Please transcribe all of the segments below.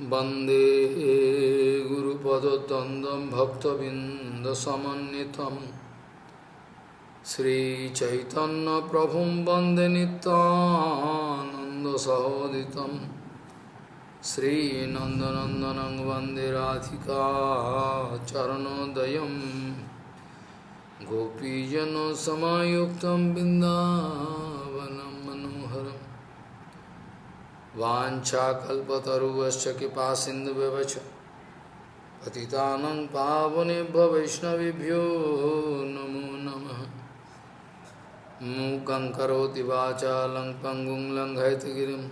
वंदे गुरुपदद्वन्द्वं भक्तबिंदसमन्वितं श्रीचैतन्यप्रभुं वन्दे नित्यानन्दसहोदितं श्रीनन्दनन्दनं वन्दे राधिका चरणोदयं गोपीजनसमायुक्तं बिन्दावनं मनोहरम् वाञ्छाकल्पतरुश्च कृपासिन्धुव्यवच पतितानां पावनेभ्यो वैष्णवेभ्यो नमो नमः। मूकं करोति वाचालं पङ्गुं लङ्घयितगिरिं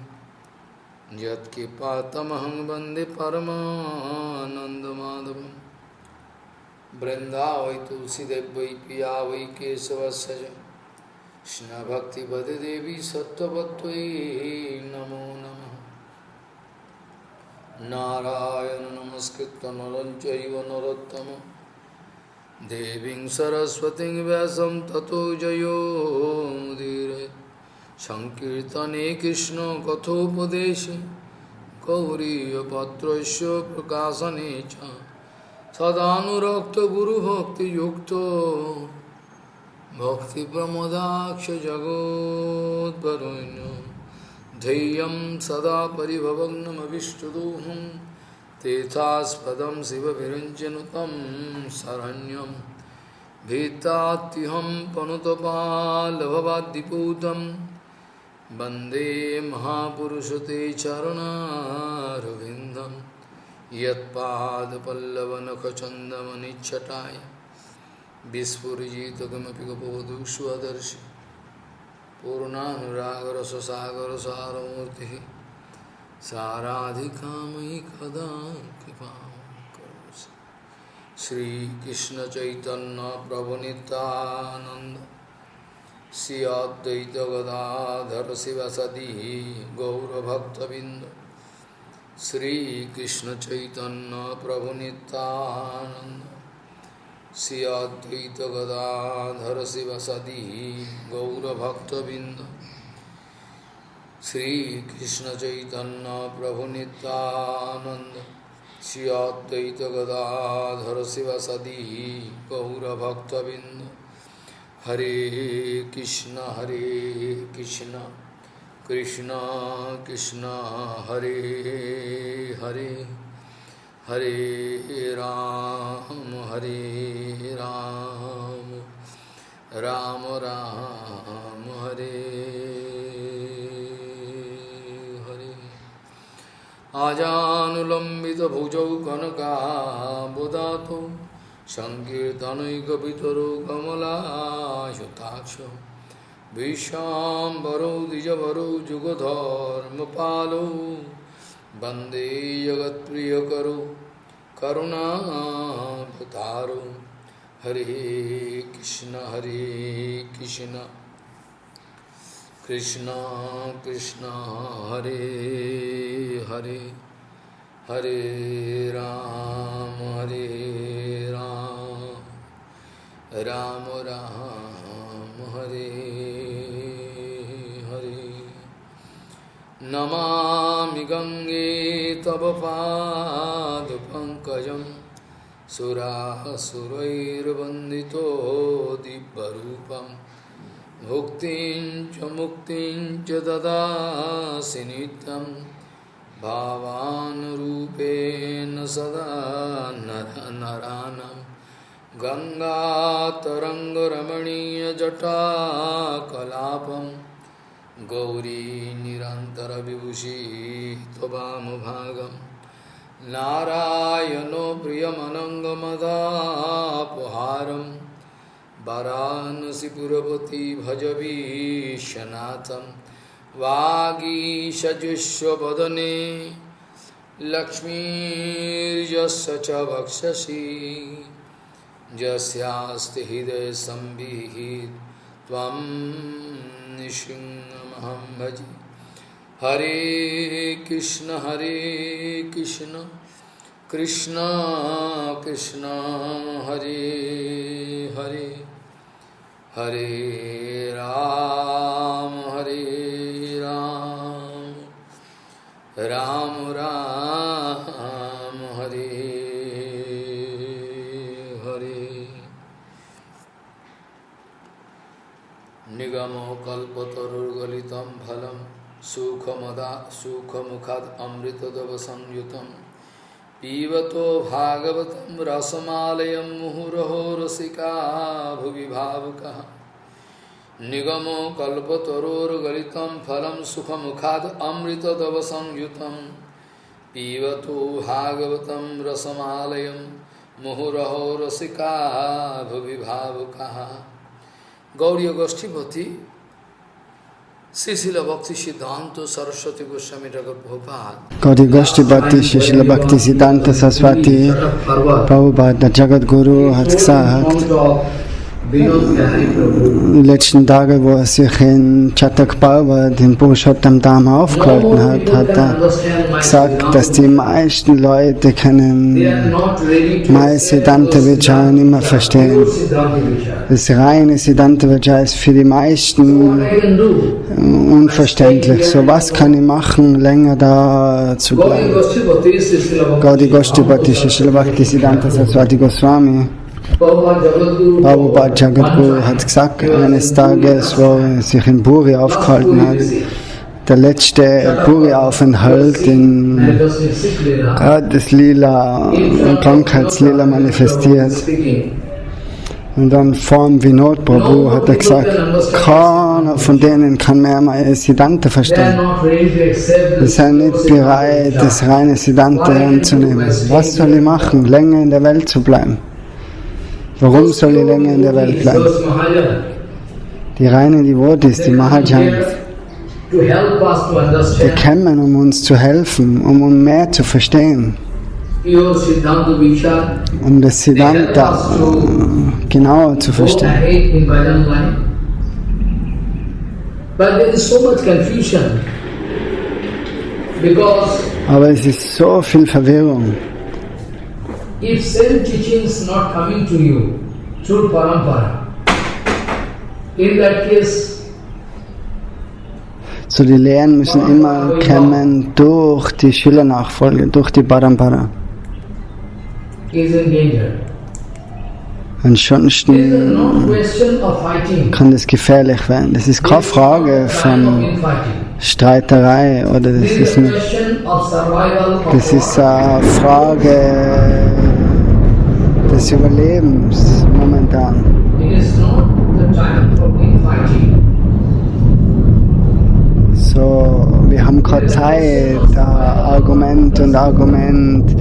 यत्कृपातमहं वन्दे परमानन्दमाधवं। वृन्दावै तुलसीदेव वै पिया वै केशवस्य च कृष्णभक्तिपदे देवी सत्त्ववत्त्वयि नमो नमः। नारायण नमस्कृत्य नरं चैव नरोत्तमं देवीं सरस्वतीं व्यासं ततो जयो मुदीरये। संकीर्तने कृष्ण कथोपदेशे गौरीयपत्रस्य प्रकाशने च सदानुरक्तो गुरुभक्तियुक्तो भक्तिप्रमोदाक्ष जगोद्वरुण्य धैर्यं सदा परिभवग्नमविष्टदोहं तीर्थास्पदं शिवविरञ्जनुतं शरण्यं भीतात्युहं पनुतपाल्भवाद्दिपूतं वन्दे महापुरुषते चरणारविन्दं यत्पादपल्लवनखचन्दमनिच्छटाय विस्फुजित किमपि गपवधू स्वदर्शि पूर्णानुरागरससागर सारमूर्तिः साराधिका मयि कदा कृपां करोसि। श्रीकृष्ण चैतन्य प्रभु नित्यानंद श्री अद्वैत गदाधर शिवसदि गौरभक्तबिंद श्रीकृष्ण चैतन्य प्रभु नित्यानंद श्री अद्वैत गदाधर शिवसदि गौरभक्तबिंद श्रीकृष्ण चैतन्य प्रभु नित्यानंद श्री अद्वैत गदाधर शिवसदि गौरभक्तबिंद। हरे कृष्ण कृष्ण कृष्ण हरे हरे हरे राम राम राम हरे हरे। आजानुलंबित भुजौ कनकाबुदातो संकीर्तनैकपितरो कमलायुताक्ष विश्वाम्बरो द्विजवरो जुगधर्मपालो वंदे जगत्प्रियकरो करुणावतारो। हरे कृष्ण कृष्ण कृष्ण हरे हरे हरे राम राम राम हरे हरे। नमामि गंगे तव पादपङ्कजं सुरासुरैर्वन्दितो दिव्यरूपं भुक्तिं च मुक्तिं च ददासि नित्यं भावानुरूपेण सदा नरानं। गंगातरङ्गरमणीयजटाकलापं गौरी निरन्तरविभूषी त्ववामभागं नारायणो प्रियमनङ्गमदापहारं वाराणसीपुरपति भजवीशनाथं वागीशजुष्वदने लक्ष्मीर्यस्य च वक्षसि यस्यास्ति हृदये संविहित त्वं निसिंहमहं भजे। हरे कृष्ण कृष्ण कृष्ण हरे हरे हरे राम राम राम सुखमुखाद अमृतदव संयुतम पीबतो भागवतम रसमालयं मुहुरहो रसिका भुवि भावुकः निगमो कल्पतरोर्गलितं फलं सुखमुखाद अमृतदव संयुतं पीबतो भागवतं रसमालयं मुहुरहो रसिका भुवि भावुकः। गौड़ीय गोष्ठीपति Srila Bhakti Siddhanta Saraswati Goswami Thakur Prabhupada. Gaudi Goshtipati Srila Bhakti Siddhanta Saraswati Prabhupada, der Jagadguru, hat gesagt, die letzten Tage, wo er sich in Chatak Parvat, in Purushottam Dham aufgehalten hat, hat er gesagt, dass die meisten Leute können Maya Siddhanta Vijaya nicht mehr verstehen. Das reine Siddhanta Vijaya ist für die meisten unverständlich. So, was kann ich machen, länger da zu bleiben? Gaudi Goshtipati Srila Bhakti Siddhanta Saraswati Goswami Prabhupada Jagadguru hat gesagt, eines Tages, wo er sich in Puri aufgehalten hat, der letzte Puri-Aufenthalt in das Lila, in Krankheitslila manifestiert. Und dann vor dem Vinod Prabhu hat er gesagt, keiner von denen kann mehr Maya Siddhanta verstehen. Sie sind nicht bereit, das reine Siddhanta anzunehmen. Was soll ich machen, länger in der Welt zu bleiben? Warum soll ich länger in der Welt bleiben? Die reinen Devotees, die Mahajans, die kämen, um uns zu helfen, um uns mehr zu verstehen, um das Siddhanta genauer zu verstehen. Aber es ist so viel Verwirrung. If same teaching is not coming to you through parampara, in that case, so die Lehren müssen immer kommen durch die Schülernachfolge, durch die Parampara. Ansonsten kann das gefährlich werden. Das ist keine Frage von Streiterei oder das ist nicht. Das ist eine Frage des Überlebens momentan. So, wir haben keine Zeit, Argument und Argument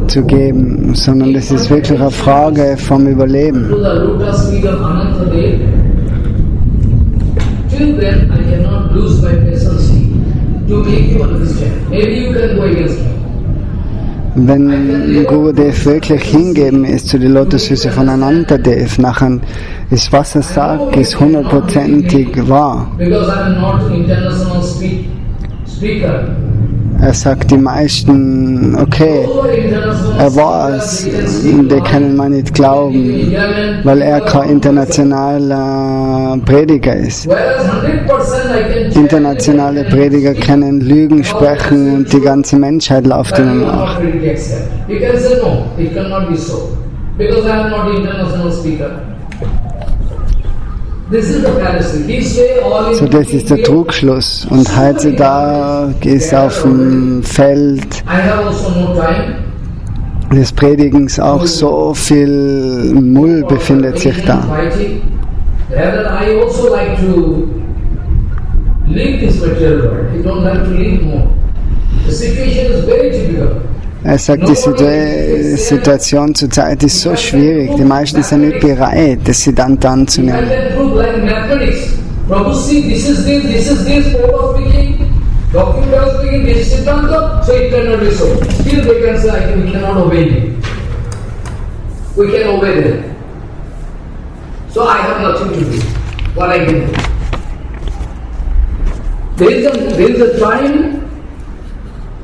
zu geben, sondern das ist wirklich eine Frage vom Überleben. Wenn Gurudev wirklich hingeben ist zu den Lotusfüßen von Anantadev, nachher ist, was er sagt, ist hundertprozentig wahr. Er sagt die meisten, okay, er weiß, die können man nicht glauben, weil er kein internationaler Prediger ist. Internationale Prediger können Lügen sprechen und die ganze Menschheit läuft ihnen nach. So, das ist der Trugschluss. Und heutzutage ist auf dem Feld des Predigens auch so viel Müll befindet sich da. Er sagt, die Situation zurzeit ist so schwierig. Die meisten sind nicht bereit, das Siddhanta anzunehmen.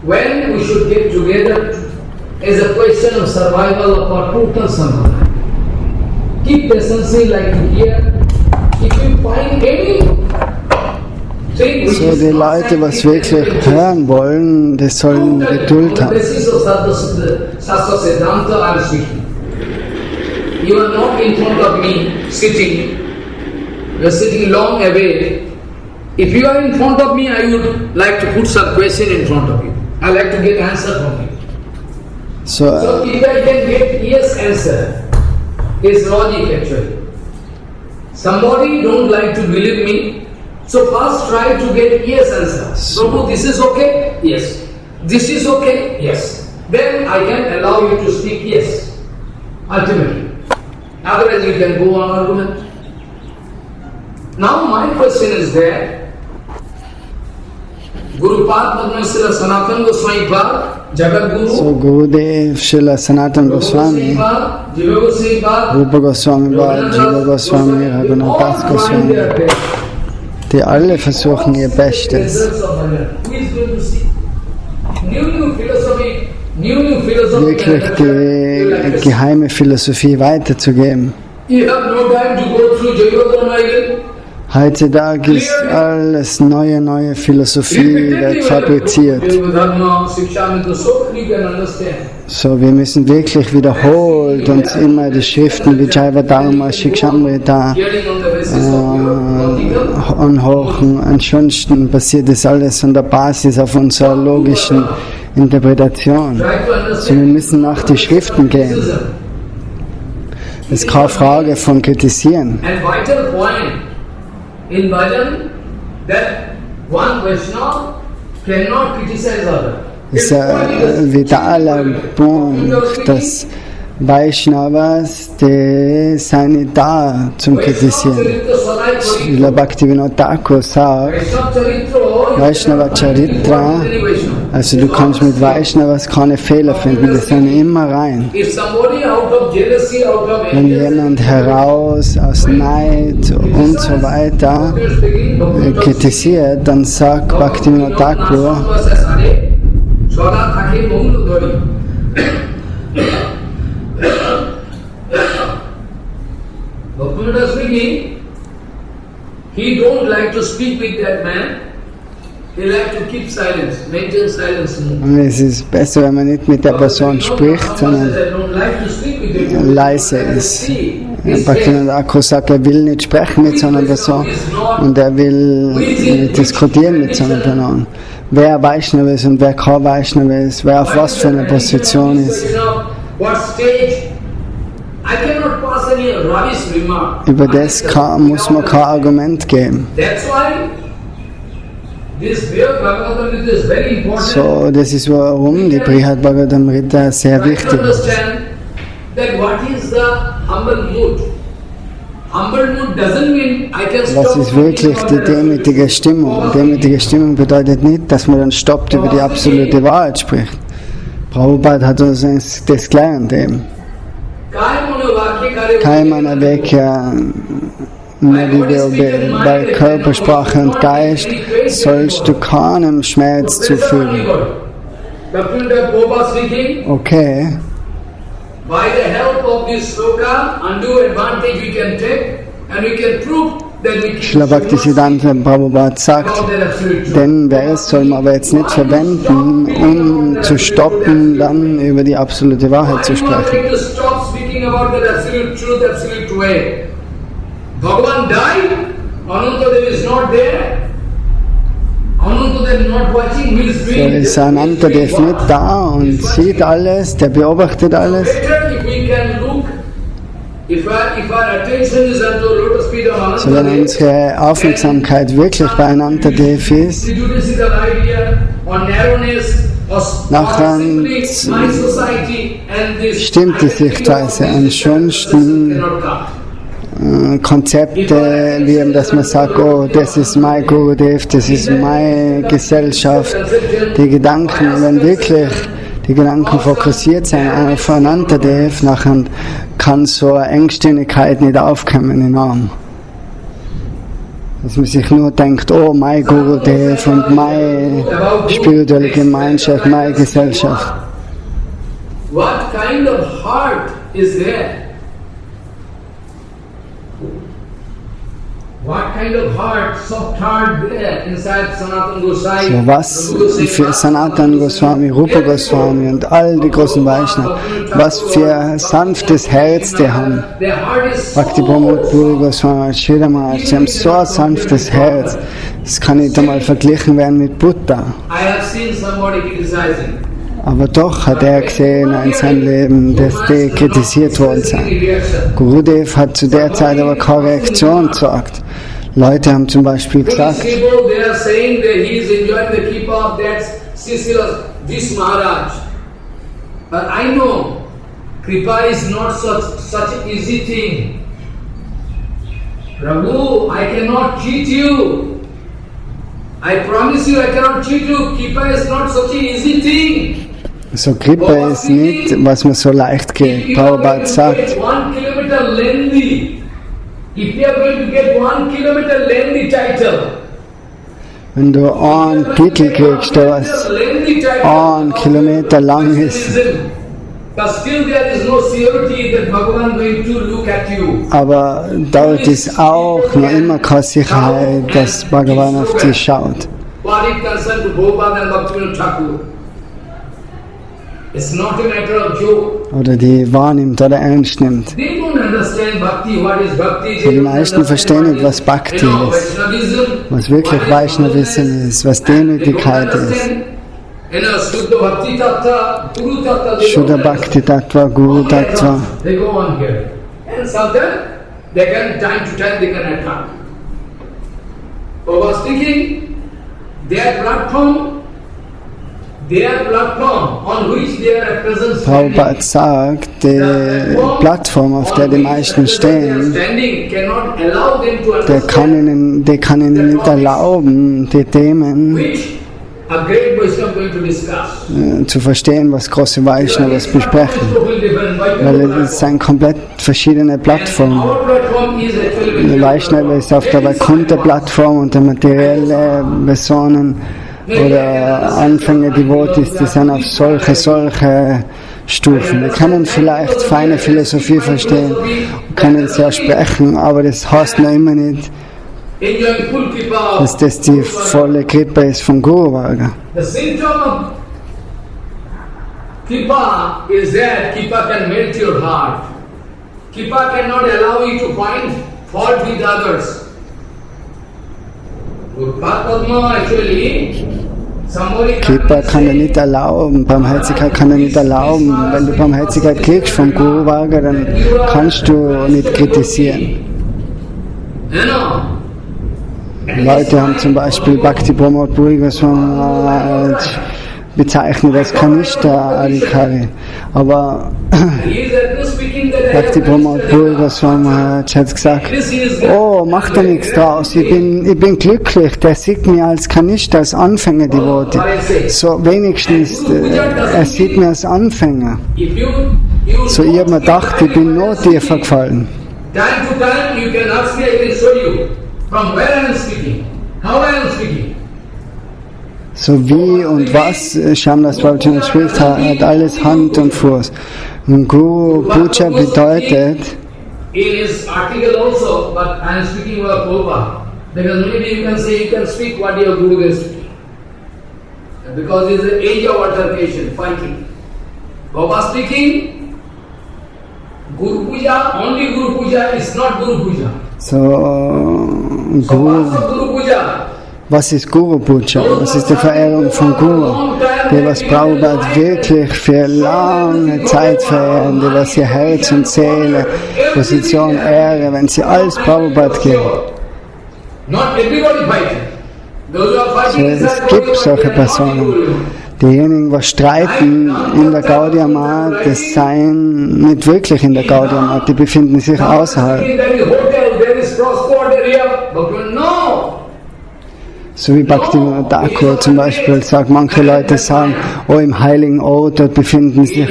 When we should get together is a question of survival of our total sampradaya. Keep patience like here. If you find any thing which so, die Leute, was wirklich hören wollen, die sollen Geduld haben. Sastra Siddhanta, I am speaking. You are not in front of me sitting. You are sitting long away. If you are in front of me, I would like to put some question in front of you. I like to get answer from you. So if I can get yes answer, it's logic actually. Somebody don't like to believe me, so first try to get yes answer. Prabhu, this is okay? Yes. This is okay? Yes. Then I can allow you to speak yes. Ultimately. Otherwise you can go on argument. Now my question is that Gurupad Padmasila Sanatan Goswami Pad, Jagat Guru, so Gurudev, Srila Sanatan Goswami, Rupa Goswami Pad, Jiva Goswami, Raghunath Das Goswami, die alle versuchen ihr Bestes, wirklich die geheime Philosophie weiterzugeben. Heutzutage ist alles neue Philosophie, wird fabriziert. So, wir müssen wirklich wiederholt uns immer die Schriften wie Jaiva Dharma, Shikshamrita anhören. Ansonsten passiert das alles an der Basis auf unserer logischen Interpretation. So, wir müssen nach die Schriften gehen. Das ist keine Frage von kritisieren. In Bhajan, that one Vaishnava cannot criticize other. Das ist ein vitaler Punkt, dass Vaishnavas, die sind nicht da zum Kritisieren. Srila Bhaktivinoda Thakur sagt, Vaishnava Charitra, also du kannst mit Vaishnavas keine Fehler finden, die sind immer rein. Wenn jemand heraus aus Neid und so weiter kritisiert, dann sagt Bhaktivinoda Thakur, Bhaktivinoda speaking, he don't like to speak with that man. He like to keep silence, maintain silence. Es ist besser, wenn man nicht mit der Person spricht, sondern leise ist. Bhaktivinoda Thakur sagt, er will nicht sprechen mit so einer Person und er will nicht diskutieren mit so einer Person. Wer Vaishnava ist und wer kein Vaishnava ist, wer auf was für eine Position ist. Über das muss man kein Argument geben. So, das ist warum die Brihad Bhagavatamrita sehr wichtig ist. Was ist wirklich die demütige Stimmung? Demütige Stimmung bedeutet nicht, dass man dann stoppt, über die absolute Wahrheit spricht. Prabhupada hat uns das gelernt eben. Kaimana Vekya, bei Körpersprache und Geist sollst du keinem Schmerz zufügen. Okay. Srila Bhaktisiddhanta Prabhupada sagt, denn das soll man aber jetzt nicht verwenden, um zu stoppen, dann über die absolute Wahrheit zu sprechen. Bhagavan died, Anantadev is not there, Anantadev not watching, he is doing so ist Anantadev nicht da und sieht alles, der beobachtet alles. So wenn unsere Aufmerksamkeit wirklich bei Anantadev ist, nachher stimmt die Sichtweise. Ansonsten Konzepte, wie dass man sagt, oh, das ist mein Gurudev, das ist meine Gesellschaft. Die Gedanken, wenn wirklich die Gedanken fokussiert sind auf Anantadev, nachher kann so eine Engständigkeit nicht aufkommen enorm. Dass man sich nur denkt, oh, mein Gurudev und meine spirituelle Gemeinschaft, meine Gesellschaft. What kind of heart is there? So was für Sanatan Goswami, Rupa Goswami und all die großen Vaishnavas, was für sanftes Herz die haben. Bhakti Pramod Puri Goswami, Sridhar Maharaj, die haben so ein sanftes Herz, das kann nicht einmal verglichen werden mit Buddha. Aber doch hat er gesehen in seinem Leben, dass die kritisiert worden sind. Gurudev hat zu der Zeit aber keine Reaktion gezeigt. Leute haben zum Beispiel gesagt, Kripa is not such an easy thing. Prabhu, I cannot cheat you. I promise you, I cannot cheat you. Kripa is not such an easy thing. so Kripa ist nicht, was mir so leicht geht. Prabhupada sagt, 1 kilometer lengthy. If you are going to get 1 kilometer lengthy title, wenn du einen Titel kriegst, der was 1 Kilometer lang ist, aber dort ist auch noch immer keine Sicherheit, dass Bhagavan auf dich schaut. Oder die wahrnimmt oder ernst nimmt. So die meisten verstehen nicht, was Bhakti ist, was wirklich Vaishnavism ist, was Demütigkeit ist. Shuddha Bhakti Tattva, Guru Tattva. Prabhupada sagt, die Plattform, auf der die meisten stehen, die kann ihnen nicht erlauben, die Themen zu verstehen, was große Vaishnavas besprechen. Weil es sind komplett verschiedene Plattformen. Die Vaishnava ist auf der Vaikuntha-Plattform und der materielle Personen oder Anfänger-Devotees, die sind auf solche Stufen. Wir können vielleicht feine Philosophie verstehen, können sie auch sprechen, aber das heißt noch immer nicht, dass das die volle Kripa ist von Guru Varga. The symptom of Kripa is that Kripa can melt your heart. Kripa cannot allow you to find fault with others. Kripa kann er nicht erlauben, Barmherzigkeit kann er nicht erlauben. Wenn du Barmherzigkeit kriegst vom Guru Varga, dann kannst du nicht kritisieren. Leute haben zum Beispiel Bhakti Pramod Puri Goswami bezeichnet als Kanishta Adhikari. Aber Bhakti Pramod Puri Goswami hat gesagt, oh, macht da nichts draus, ich bin glücklich, der sieht mich als Kanishta, als Anfänger-Devotee. So wenigstens, er sieht mich als Anfänger. So ich habe mir gedacht, ich bin nur dir vergefallen. From where I am speaking, how I am speaking. So wie und was Shyamdas Prabhupada spricht, hat alles Hand und Fuß. Und Guru Puja bedeutet, in his article also, but I am speaking about Prabhupada. Because maybe you can say, you can speak what your Guru is speaking. Because it is the age of altercation, fighting. Prabhupada speaking, Guru Puja, only Guru Puja is not Guru Puja. So, was ist Guru Puja? Was ist die Verehrung von Guru? Die, was Prabhupada wirklich für lange Zeit verehren, die, was ihr Herz und Seele, Position, Ehre, wenn sie alles Prabhupada geben. So, es gibt solche Personen. Diejenigen, die streiten in der Gaudiya Math, das seien nicht wirklich in der Gaudiya Math, die befinden sich außerhalb. So wie Bhaktivinoda Thakur zum Beispiel sagt, manche Leute sagen, oh, im heiligen Ort, dort befinden sich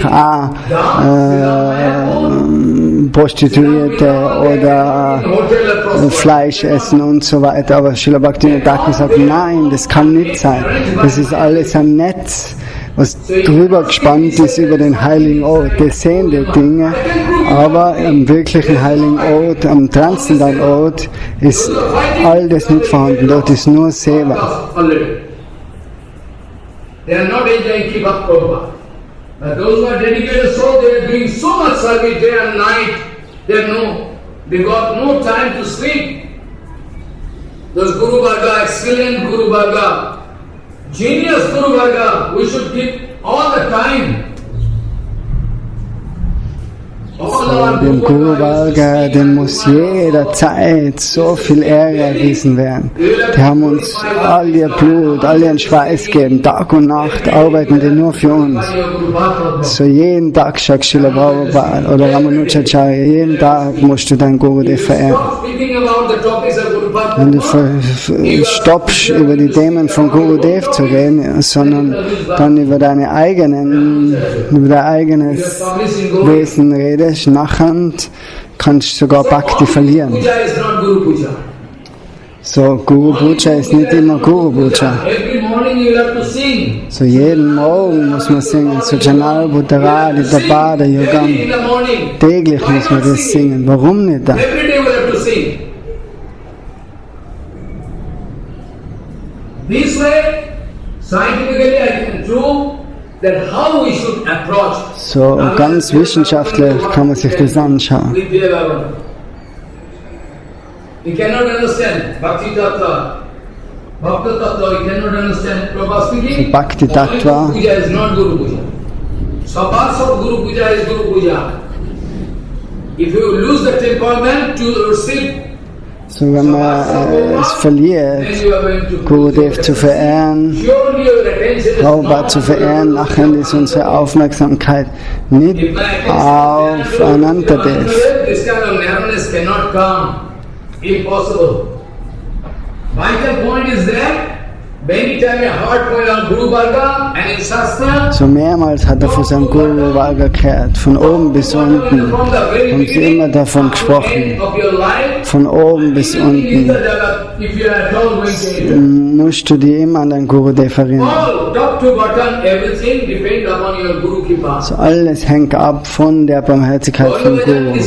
Prostituierte oder Fleisch essen und so weiter. Aber Srila Bhaktivinoda Thakur sagt, nein, das kann nicht sein. Das ist alles ein Netz, was drüber gespannt ist über den heiligen Ort. Die sehen die Dinge, aber am wirklichen heiligen Ort, am transzendentalen Ort, ist all das nicht vorhanden. Dort ist nur Seva. They are not enjoying Kivat Prabhupada. But those who are dedicated soul, they are doing so much service day and night. They got no time to sleep. Those Guru Varga, excellent Guru Varga, genius Guru Varga, we should give all the time. So, dem Guru Varga, dem muss jederzeit so viel Ehre erwiesen werden. Die haben uns all ihr Blut, all ihren Schweiß gegeben, Tag und Nacht arbeiten die nur für uns. So jeden Tag sagt Srila Prabhupada oder Ramanujacharya, jeden Tag musst du deinen Gurudev verehren. Wenn du stoppst, über die Themen von Gurudev zu reden, sondern dann über dein eigenes Wesen redest, nachher kannst du sogar Bhakti verlieren. So, Guru Puja ist nicht immer Guru Puja. So, jeden Morgen muss man singen. So, Janal Bhuttaradi Tapada Yogam. Täglich muss man das singen. Warum nicht da? This way, scientifically I can prove that how we should approach. So, ganz wissenschaftlich kann man sich das anschauen. We cannot understand Bhakti Tattva. Bhakti Tattva, we cannot understand. Prabhupada speaking. Bhakti Tattva. Guru Puja is not Guru Puja. So parts of Guru Puja is Guru Puja. If you lose the temperament to receive. So, wenn man es verliert, Gurudev zu verehren, Prabhupada zu verehren, nachher ist unsere Aufmerksamkeit nicht auf Anantadev. So mehrmals hat er von seinem Guru Varga gehört, von oben bis unten, haben sie immer davon gesprochen, von oben bis unten musst du dir immer an deinen Gurudev erinnern. So alles hängt ab von der Barmherzigkeit vom Guru.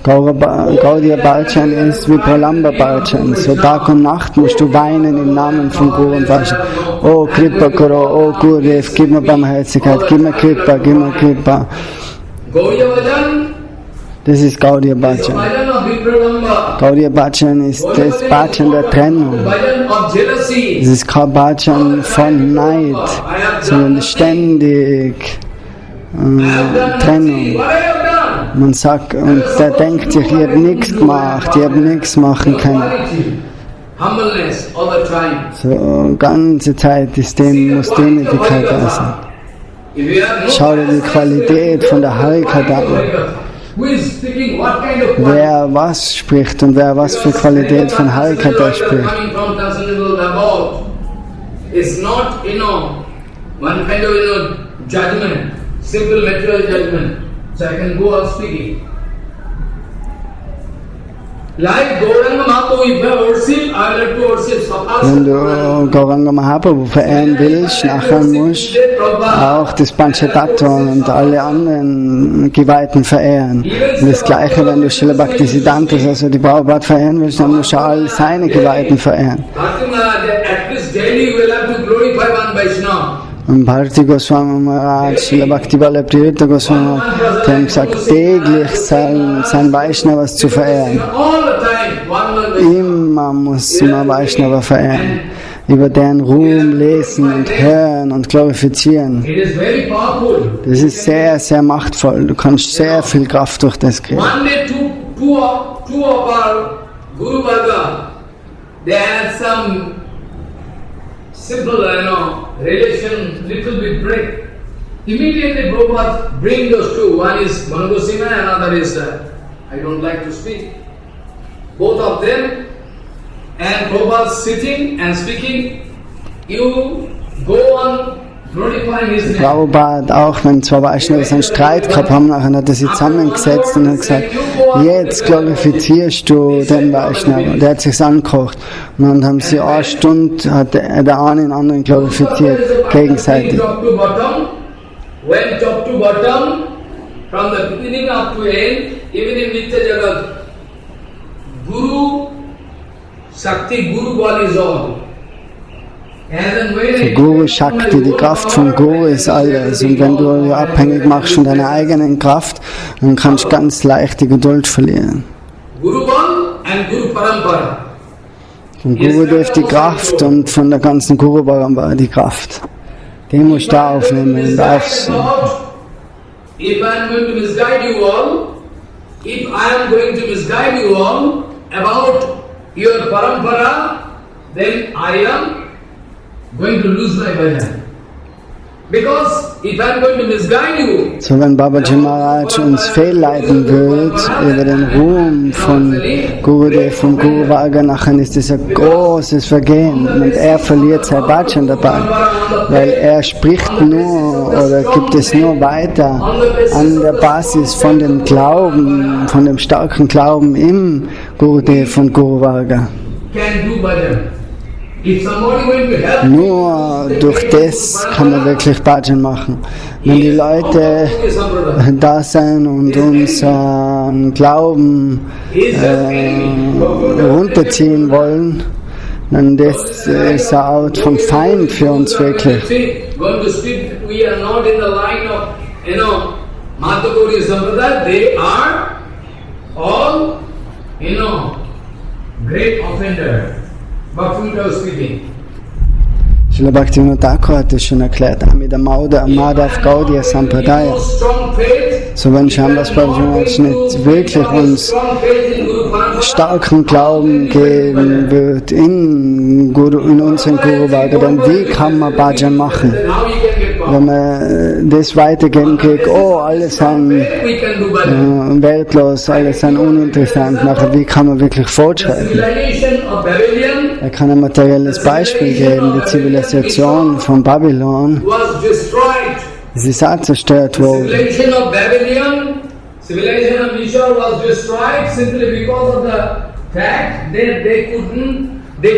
Gaudiya Bhajan ist wie Pralamba Bhajan. So Tag und Nacht musst du weinen im Namen von Guru und Bhajan. Oh Kripa Karo, oh Gurudev, gib mir Barmherzigkeit, gib mir Kripa, gib mir Kripa. Das ist Gaudiya Bhajan. Gaudiya Bhajan ist das Bhajan der Trennung. Es ist kein Bhajan von Neid, sondern ständig Trennung. Man sagt, und der denkt sich, ich habe nichts gemacht, ich habe nichts machen können. So, ganze Zeit muss Demütigkeit da sein. Schau dir die Qualität von der Harikatha an. Wer was spricht und wer was für Qualität von Harikatha spricht. It's not, one kind of, judgment, simple material judgment. So I can go on speaking. Like Gauranga Mahaprabhu, if I worship, I will have to worship Sapasa. Wenn du Gauranga Mahaprabhu verehren willst, nachher musst du auch das Panchatattva und alle anderen Geweihten verehren. Und das Gleiche, wenn du Srila Bhaktisiddhantas, also die Prabhupada verehren willst, dann musst du all seine Geweihten verehren. At least daily we will have to glorify one Vaishnava. Und Bharati Goswami Maharaj, Srila Bhakti Vallabha Tirtha Goswami, die haben gesagt, täglich sein Vaishnavas zu verehren. Immer muss man Vaishnava verehren. Über deren Ruhm lesen und hören und glorifizieren. Das ist sehr, sehr machtvoll. Du kannst sehr viel Kraft durch das kriegen. Two of our Guru Varga, they had some simple, relation, little bit break. Immediately Prabhupada bring those two. One is Manu Goswami and another is, I don't like to speak. Both of them, and Prabhupada sitting and speaking. You go on Prabhupada, auch wenn zwei Vaishnavas einen Streit gehabt haben, nachher hat er sie zusammengesetzt und hat gesagt, jetzt glorifizierst du den Vaishnava. Der hat sich angekocht. Und dann haben sie eine Stunde, hat der eine den anderen glorifiziert, gegenseitig. Went top to bottom, from the beginning up to end, even in Nitya Jagat, Guru, Shakti, Guru Ball is all. Die Guru Shakti, die Kraft vom Guru ist alles. Und wenn du dich abhängig machst von deiner eigenen Kraft, dann kannst du ganz leicht die Geduld verlieren. Guru Ball and Guru Parampara. Vom Guru durch die Kraft und von der ganzen Guru Parampara die Kraft. Den musst du aufnehmen und aufsehen. If I am going to misguide you all, if I am going to misguide you all about your parampara, then I am going to lose my bhajan. Because if I am going to misguide you, so wenn Babaji Maharaj uns fehlleiten wird über den Ruhm von Gurudev, von Guru Varga, nachher ist das ein großes Vergehen und er verliert sein Bhajan dabei, weil er spricht nur oder gibt es nur weiter an der Basis von dem Glauben, von dem starken Glauben im Gurudev und Guru Varga. Nur durch das kann man wirklich Bhajan machen. Wenn die Leute da sein und unseren Glauben runterziehen wollen, dann das ist eine Art von Feind für uns wirklich. Srila Bhaktivinoda Thakur hat das schon erklärt, mit der Madhav Gaudiya Sampradaya. So wenn Shambhas Prabhupada nicht wirklich uns starken Glauben geben wird in unseren Guru Varga, dann wie kann man Bhajan machen? Wenn man das weitergeben kriegt, oh, alle sind weltlos, alle sind uninteressant, nachher wie kann man wirklich fortschreiten? Er kann ein materielles Beispiel geben, die Zivilisation von Babylon. Sie ist auch zerstört worden. Civilization of Mishra was destroyed simply because of the fact that they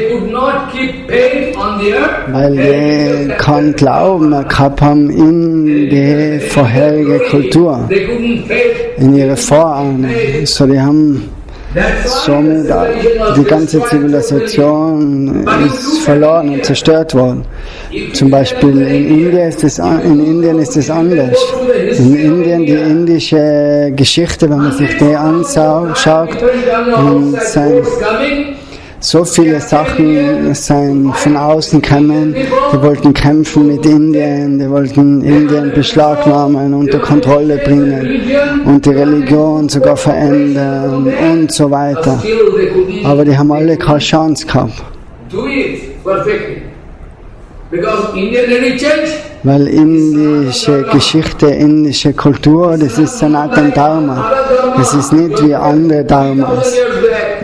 could not keep faith on the earth. Weil die keinen Glauben mehr gehabt haben in die vorherige Kultur, in ihre Vorahnen. So die haben somit die ganze Zivilisation ist verloren und zerstört worden. Zum Beispiel in Indien ist es anders. In Indien, die indische Geschichte, wenn man sich die anschaut, sind so viele Sachen sind von außen gekommen, die wollten kämpfen mit Indien, die wollten Indien beschlagnahmen, unter Kontrolle bringen und die Religion sogar verändern und so weiter. Aber die haben alle keine Chance gehabt. Weil indische Geschichte, indische Kultur, das ist Sanatan Dharma. Das ist nicht wie andere Dharmas.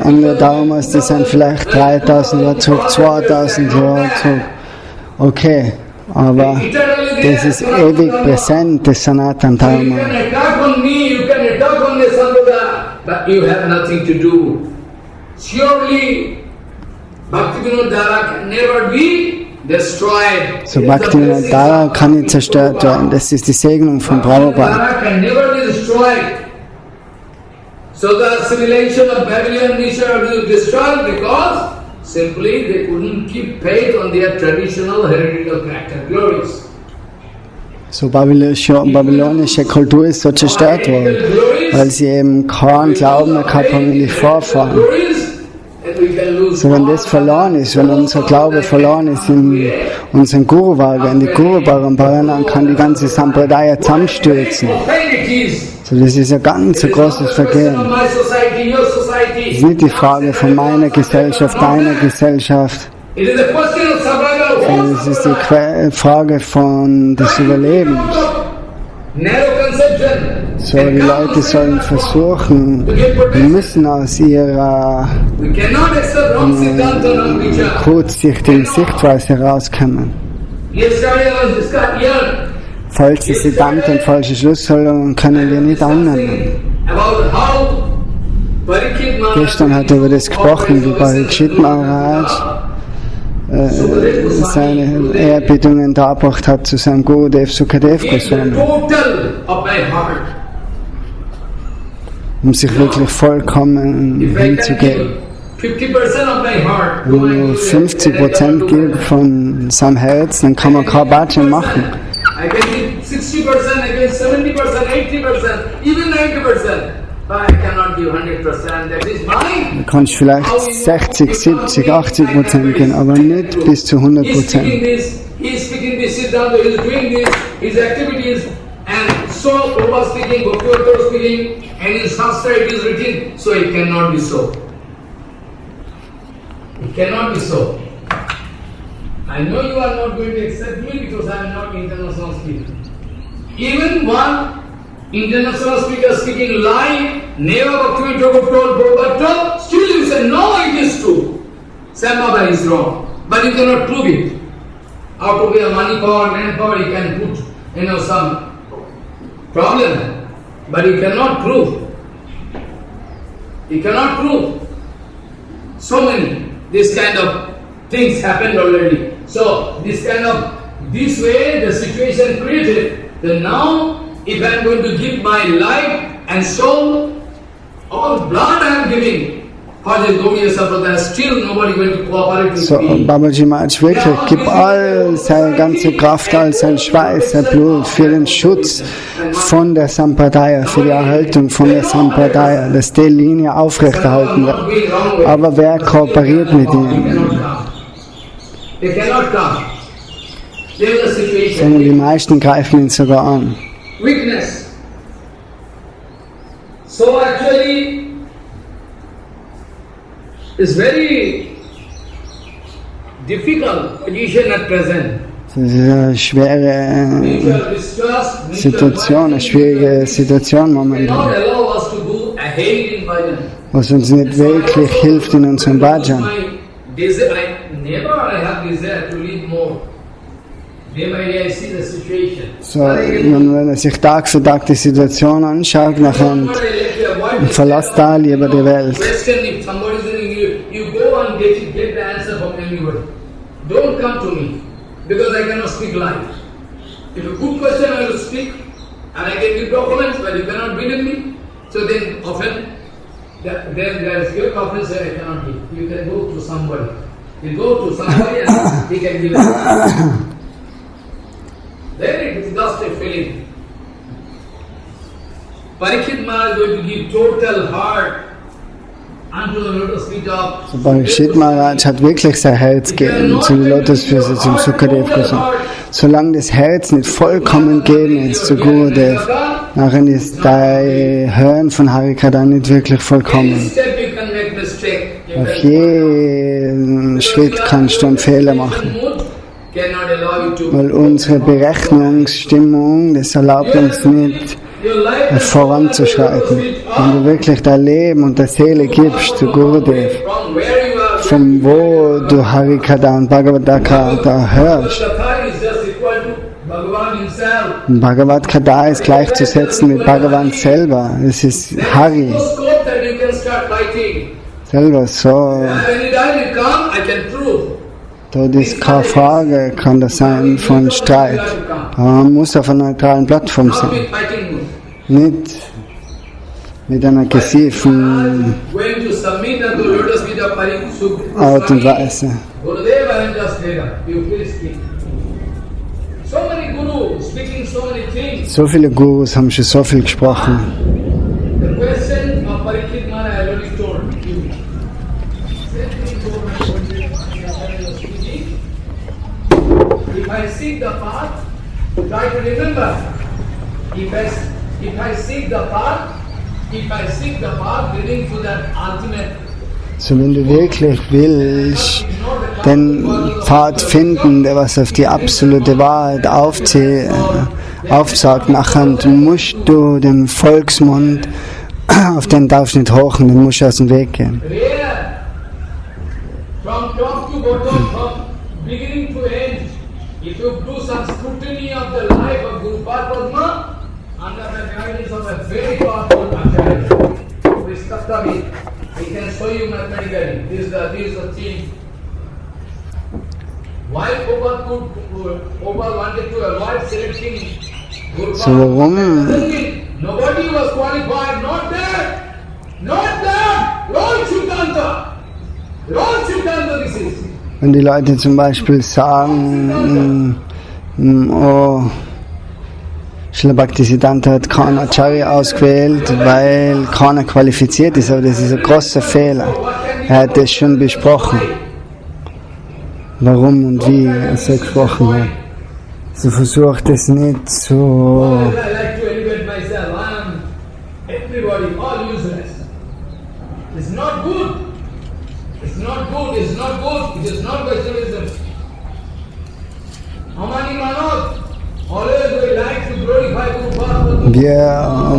Andere Dharmas, die sind vielleicht 3000 Jahre zurück, 2000 Jahre zurück. Okay, aber das ist ewig präsent, das Sanatan Dharma. So Bhaktivinoda Dhara kann nicht zerstört werden. Das ist die Segnung von Prabhupada. So the civilization of Babylon was destroyed because simply they couldn't keep faith on their traditional heretical character glories. So babylonische Kultur ist so zerstört worden, weil sie eben keinen Glauben mehr gehabt haben in die Vorfahren. So wenn das verloren ist, wenn unser Glaube verloren ist in unseren Guru Varga, in die Guru Parampara, dann kann die ganze Sampradaya zusammenstürzen. So das ist ein ganz großes Vergehen. Das ist nicht die Frage von meiner Gesellschaft, deiner Gesellschaft. Es ist die Frage des Überlebens. So, die Leute sollen versuchen, wir müssen aus ihrer kurzsichtigen Sichtweise rauskommen. Falsche Siddhanta und falsche Schlussfolgerungen können wir nicht annehmen. Gestern hat er über das gesprochen, wie Parikshit Maharaj seine Ehrbietungen dargebracht hat zu seinem Gurudev Sukadev Goswami. Um sich wirklich vollkommen hinzugeben. Wenn man nur 50% gibt von seinem Herz, dann kann man kein Bhajan machen. I can give 60%, I can 70%, 80%, even 90%. But I cannot give 100%. That is mine. Du kannst vielleicht 60, 70, 80% gehen, aber nicht bis zu 100%. He is speaking this, Siddhanta, he is doing this, his activities, and so Prabhupada speaking, Bhaktivinoda speaking, and in Shastra it is written, so it cannot be so. It cannot be so. I know you are not going to accept me because I am not international speaker. Even one international speaker speaking live, never Bhaktivinoda Thakur told, Prabhupada told, still you say, no, it is true. Sam Baba is wrong. But you cannot prove it. Out of your money power, manpower, you can put, some problem. But you cannot prove. You cannot prove. So many, this kind of things happened already. So, this way the situation created, that now if I am going to give my life and soul, all blood I am giving for this Gaudiya Sampradaya, still nobody going to cooperate with So, me. Babaji Maharaj wirklich, gib all seine ganze Kraft, all sein Schweiß, sein Blut für den Schutz von der Sampradaya, für die Erhaltung von der Sampradaya, dass die Linie aufrechterhalten wird. Aber wer kooperiert mit ihm? They cannot come. There is a situation. Sondern die meisten greifen ihn sogar an. Weakness. So actually, it's very difficult position at present. Das ist eine schwere Mutual distrust, Situation, eine schwierige Situation cannot momentan, allow us to go ahead in bhajan. was uns nicht wirklich hilft in unserem Bhajan. My desire, I have desire to live more. Day by day I see the situation. So, wenn er sich Tag für Tag die Situation anschaut, nachher verlässt da lieber die Welt. Question if somebody is saying you go and get the answer from anybody. Don't come to me because I cannot speak live. If a good question I will speak and I can give documents, but you cannot believe me. So then often there is your conference that I cannot give. You can go to somebody. You go to somebody and he can give it. Then it is just a feeling. Parikshit Maharaj is going to give total heart unto the lotus feet of. So, Parikshit Maharaj hat wirklich sein Herz gegeben zu den Lotusfüßen, zum Sukadev Goswami. Solange das Herz nicht vollkommen gegeben ist zu Gurudev, nachher ist dein Hören von Harikatha nicht wirklich vollkommen. Step you can make mistake. Auf jeden Schritt kannst du einen Fehler machen. Cannot allow you to. Weil unsere Berechnungsstimmung, das erlaubt uns nicht, voranzuschreiten. Wenn du wirklich dein Leben und deine Seele gibst zu Gurudev, From where you are, von wo du Harikatha und Bhagavad Gita hörst, Katha is just equal to Bhagavan himself. Bhagavad Gita ist gleichzusetzen mit Bhagavan selber. Es ist Hari No scope that you can start fighting. selber. So, When you die, you come, I can prove. dort ist keine Frage, kann das sein von Streit. Aber man muss auf einer neutralen Plattform Not sein. with fighting mood. Nicht mit einer aggressiven Going to submit unto lotus feet of Parikshit. Art und Weise. Gurudev, I am just there. You please speak. So many gurus speaking so many things. So viele Gurus haben schon so viel gesprochen. The question of Parikshit Maharaj I already told you. Same thing told my Gurudev Maharaj was speaking. If I seek the path, try to remember. If I seek the path leading to that ultimate. So, wenn du wirklich willst, den Pfad finden, der was auf die absolute Wahrheit aufzeigt, nachher musst du dem Volksmund, auf den darfst du nicht hochen, den musst du aus dem Weg gehen. Where? From top to bottom, from beginning to end. If you do Upar Padma under the guidance of a very powerful Acharya, who is Tattvavid. I can show you mathematically. This is the thing. Why Prabhupada wanted to avoid selecting Guru So warum? Nobody was qualified, not that. Not that. Lord Siddhanta. Lord Siddhanta this is. Wenn die Leute zum Beispiel sagen, oh, Srila Bhaktisiddhanta hat keinen Acharya ausgewählt, weil keiner qualifiziert ist, aber das ist ein großer Fehler. Er hat das schon besprochen. Warum und wie er so gesprochen hat. So versucht es nicht so. I like to elevate myself. I am everybody, all useless. It's not good. It's not good. It's not good. It is not Vaishnavism. Amani Manot. Always we like to glorify Guru Bhagavad. Wir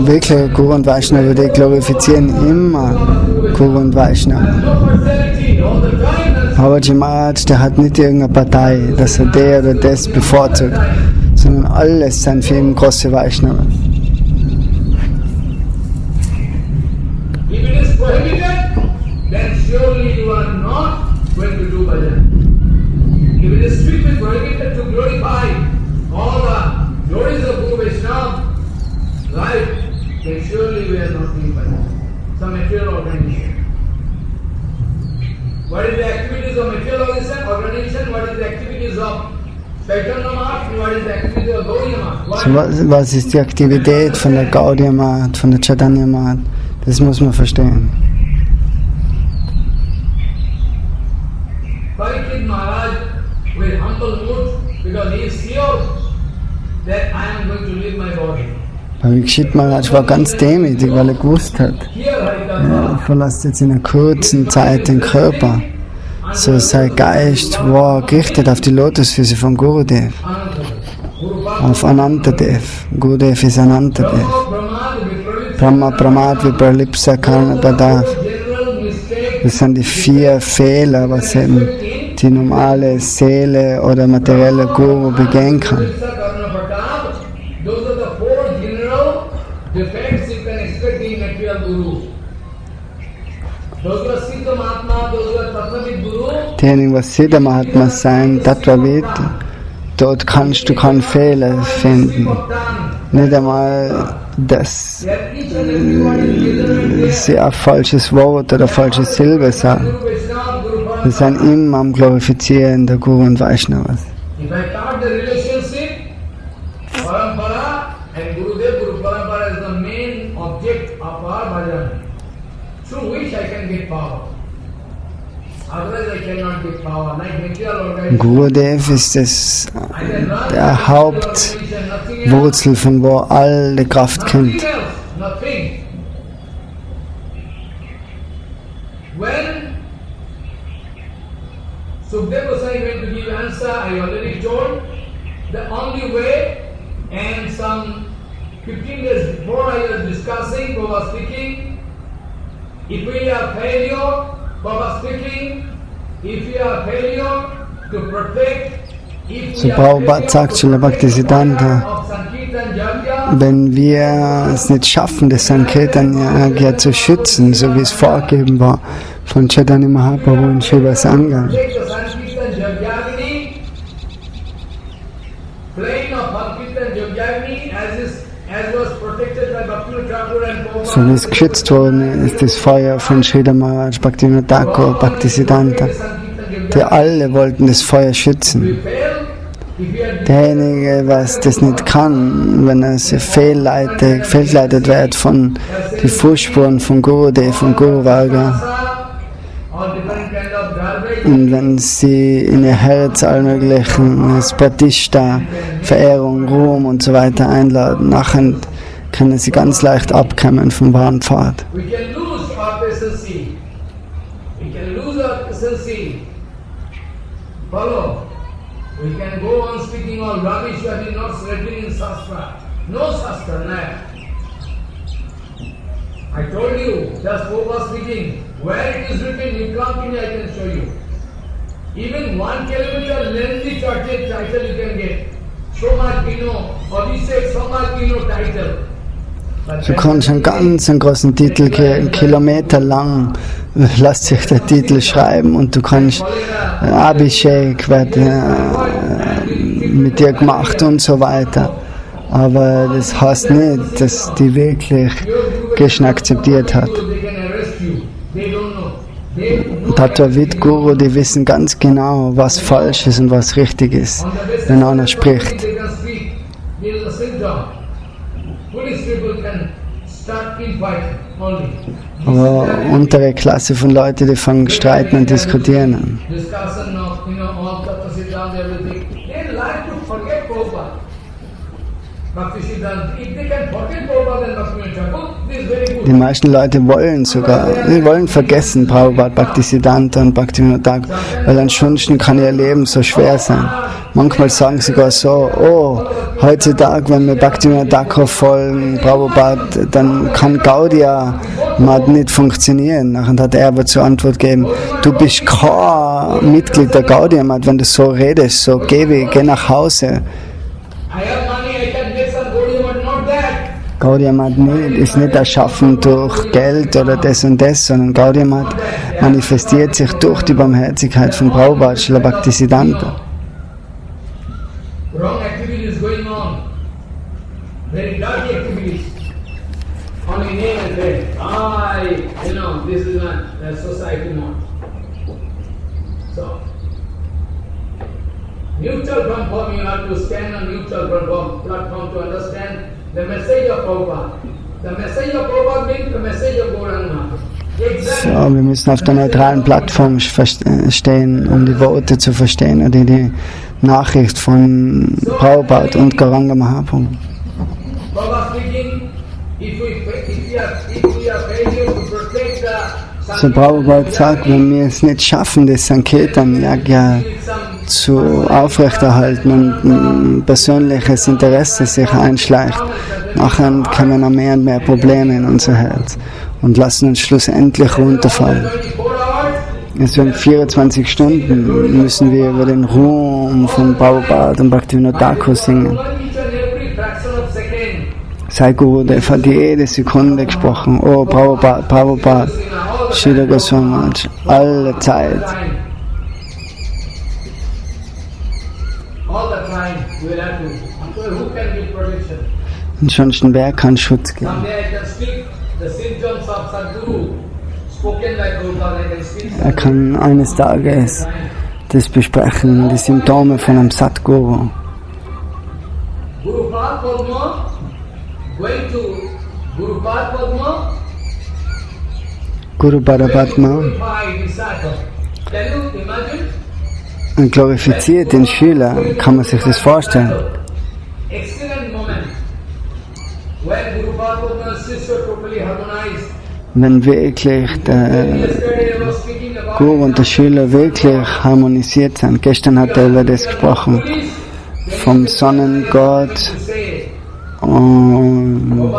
wirklich Guru und Vaishnava, die glorifizieren immer Guru und Vaishnava. No personality all the time. Babaji Maharaj, der hat nicht irgendeine Partei, dass er der oder das bevorzugt, sondern alles sind für ihn große Vaishnava. If it is prohibited, then surely you are not going to do bhajan. If it is strictly prohibited to glorify all the glories of Guru Vaishnava, right, then surely we are not doing bhajan. Some material organization. What is the activities of material organization? What is the activities of Chaitanya Math? What is the activities of Gaudiya Math? So, was ist die Aktivität von der Gaudiya Math, von der Chaitanya Math? Das muss man verstehen. Parikshit Maharaj with humble mood because he is sure that I am going to leave my body. Parikshit Maharaj war ganz demütig, weil er gewusst hat, Here er verlässt jetzt in einer kurzen Zeit den Körper. So sein Geist war gerichtet auf die Lotusfüße von Gurudev, auf Anantadev. Gurudev ist Anantadev. Brahma Pramad Vipralipsa Karna Badav. Das sind die 4 Fehler, was eben die normale Seele oder materielle Guru begehen kann. Those are the 4 general defects you can expect in material guru. Those who are Siddha Mahatma, those who are Tattvavid Guru, Diejenigen, was Siddha Mahatma sein, Tattvavid, dort kannst du keinen Fehler finden. Nicht einmal das sie ein falsches Wort oder falsche Silbe sagen. Wir sind immer am Glorifizieren der Guru und Vaishnavas. if I count the relationship, Parampara and Gurudev, Guru Parampara is the main object of our bhajan, through which I can get power. Otherwise I cannot get power. Like material organization, Gurudev ist der Hauptwurzel, von wo alle Kraft kommt. nothing else, nothing. When Sukdev Goswami went to give answer, I already told, the only way, and some 15 days before I was discussing, Baba speaking, if we are failure, Baba speaking, if we are failure to protect, if So we are Prabhupada sagt, Srila Bhaktisiddhanta, of Sankirtan Yajna, wenn wir es nicht schaffen, das Sankirtan zu schützen, so wie es vorgegeben war von Chaitanya Mahaprabhu und Shiva Sangha, take the Sankirtan Yajna, plain of Sankirtan Yajna as was protected by Bhaktivinoda Thakur and so wie es geschützt worden ist, das Feuer von Sridhar Maharaj, Bhaktivinoda Thakur, Bhaktisiddhanta, die alle wollten das Feuer schützen. Derjenige, was das nicht kann, wenn er fehlleitet wird von den Fußspuren von Gurudev und Guru Varga, und wenn sie in ihr Herz all möglichen Spratishta, Verehrung, Ruhm und so weiter einladen, nachher können sie ganz leicht abkommen vom wahren Pfad. We can lose our presidency. We can lose our presidency. Follow. We can go on speaking all rubbish that is not written in Shastra. No Shastra, no. I told you, just Prabhupada speaking. Where it is written, you come to me, I can show you. Even 1 kilometer lengthy church title you can get. So much we know. Du kannst einen ganz großen Titel, kilometerlang lässt sich der Titel schreiben und du kannst Abhishek wird mit dir gemacht und so weiter. Aber das heißt nicht, dass die wirklich Krishna akzeptiert hat. Tattva-Vid Guru, die wissen ganz genau, was falsch ist und was richtig ist, wenn einer spricht. Aber untere Klasse von Leuten, die fangen streiten und diskutieren an. Die meisten Leute wollen vergessen Prabhupada, Bhaktisiddhanta und Bhaktivinoda Thakur, weil ansonsten kann ihr Leben so schwer sein. Manchmal sagen sie sogar so, oh, heutzutage, wenn wir Bhaktivinoda Thakur folgen, Prabhupada, dann kann Gaudiya Math nicht funktionieren. Nachher hat er aber zur Antwort gegeben, du bist kein Mitglied der Gaudiya Math, wenn du so redest, so geh nach Hause. Gaudiya Math ist nicht erschaffen durch Geld oder das und das, sondern Gaudiya Math manifestiert sich durch die Barmherzigkeit von Prabhupada, Srila Bhaktisiddhanta. Wrong activities going on, very dirty activities. Only name and fame. This is a society mode. So, neutral platform, you have to stand on neutral platform to understand the message of Prabhupada. The message of Prabhupada means the message of Gauranga. So, wir müssen auf der neutralen Plattform stehen, um die Worte zu verstehen oder die Nachricht von Prabhupada und Gauranga Mahaprabhu. So Prabhupada sagt, wenn wir es nicht schaffen, das Sankirtan Yagya zu aufrechterhalten und ein persönliches Interesse sich einschleicht, nachher kommen noch mehr und mehr Probleme in unser Herz und lassen uns schlussendlich runterfallen. Also in 24 Stunden müssen wir über den Ruhm von Prabhupada und Bhaktivinoda Thakur singen. Sai Gurudev hat jede Sekunde gesprochen, oh Prabhupada, Prabhupada, Srila Goswami, alle Zeit. Ansonsten wer kann Schutz geben? Er kann eines Tages das besprechen, die Symptome von einem Sadguru. Guru Parapadma glorifiziert den Schüler, kann man sich das vorstellen. Wenn wirklich der Guru und der Schüler wirklich harmonisiert sind. Gestern hat er über das gesprochen, vom Sonnengott und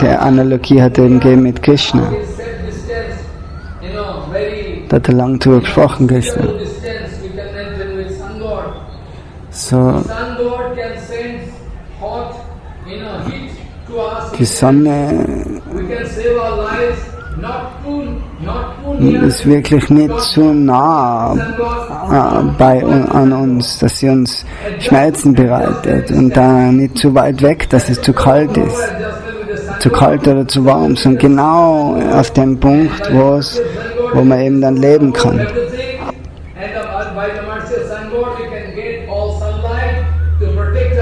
der Analogie hat er eben gegeben mit Krishna. Da hat er lang drüber gesprochen gestern. So, die Sonne ist wirklich nicht so nah an uns, dass sie uns Schmerzen bereitet und da nicht zu weit weg, dass es zu kalt ist. Zu kalt oder zu warm, sondern genau auf dem Punkt, wo man eben dann leben kann.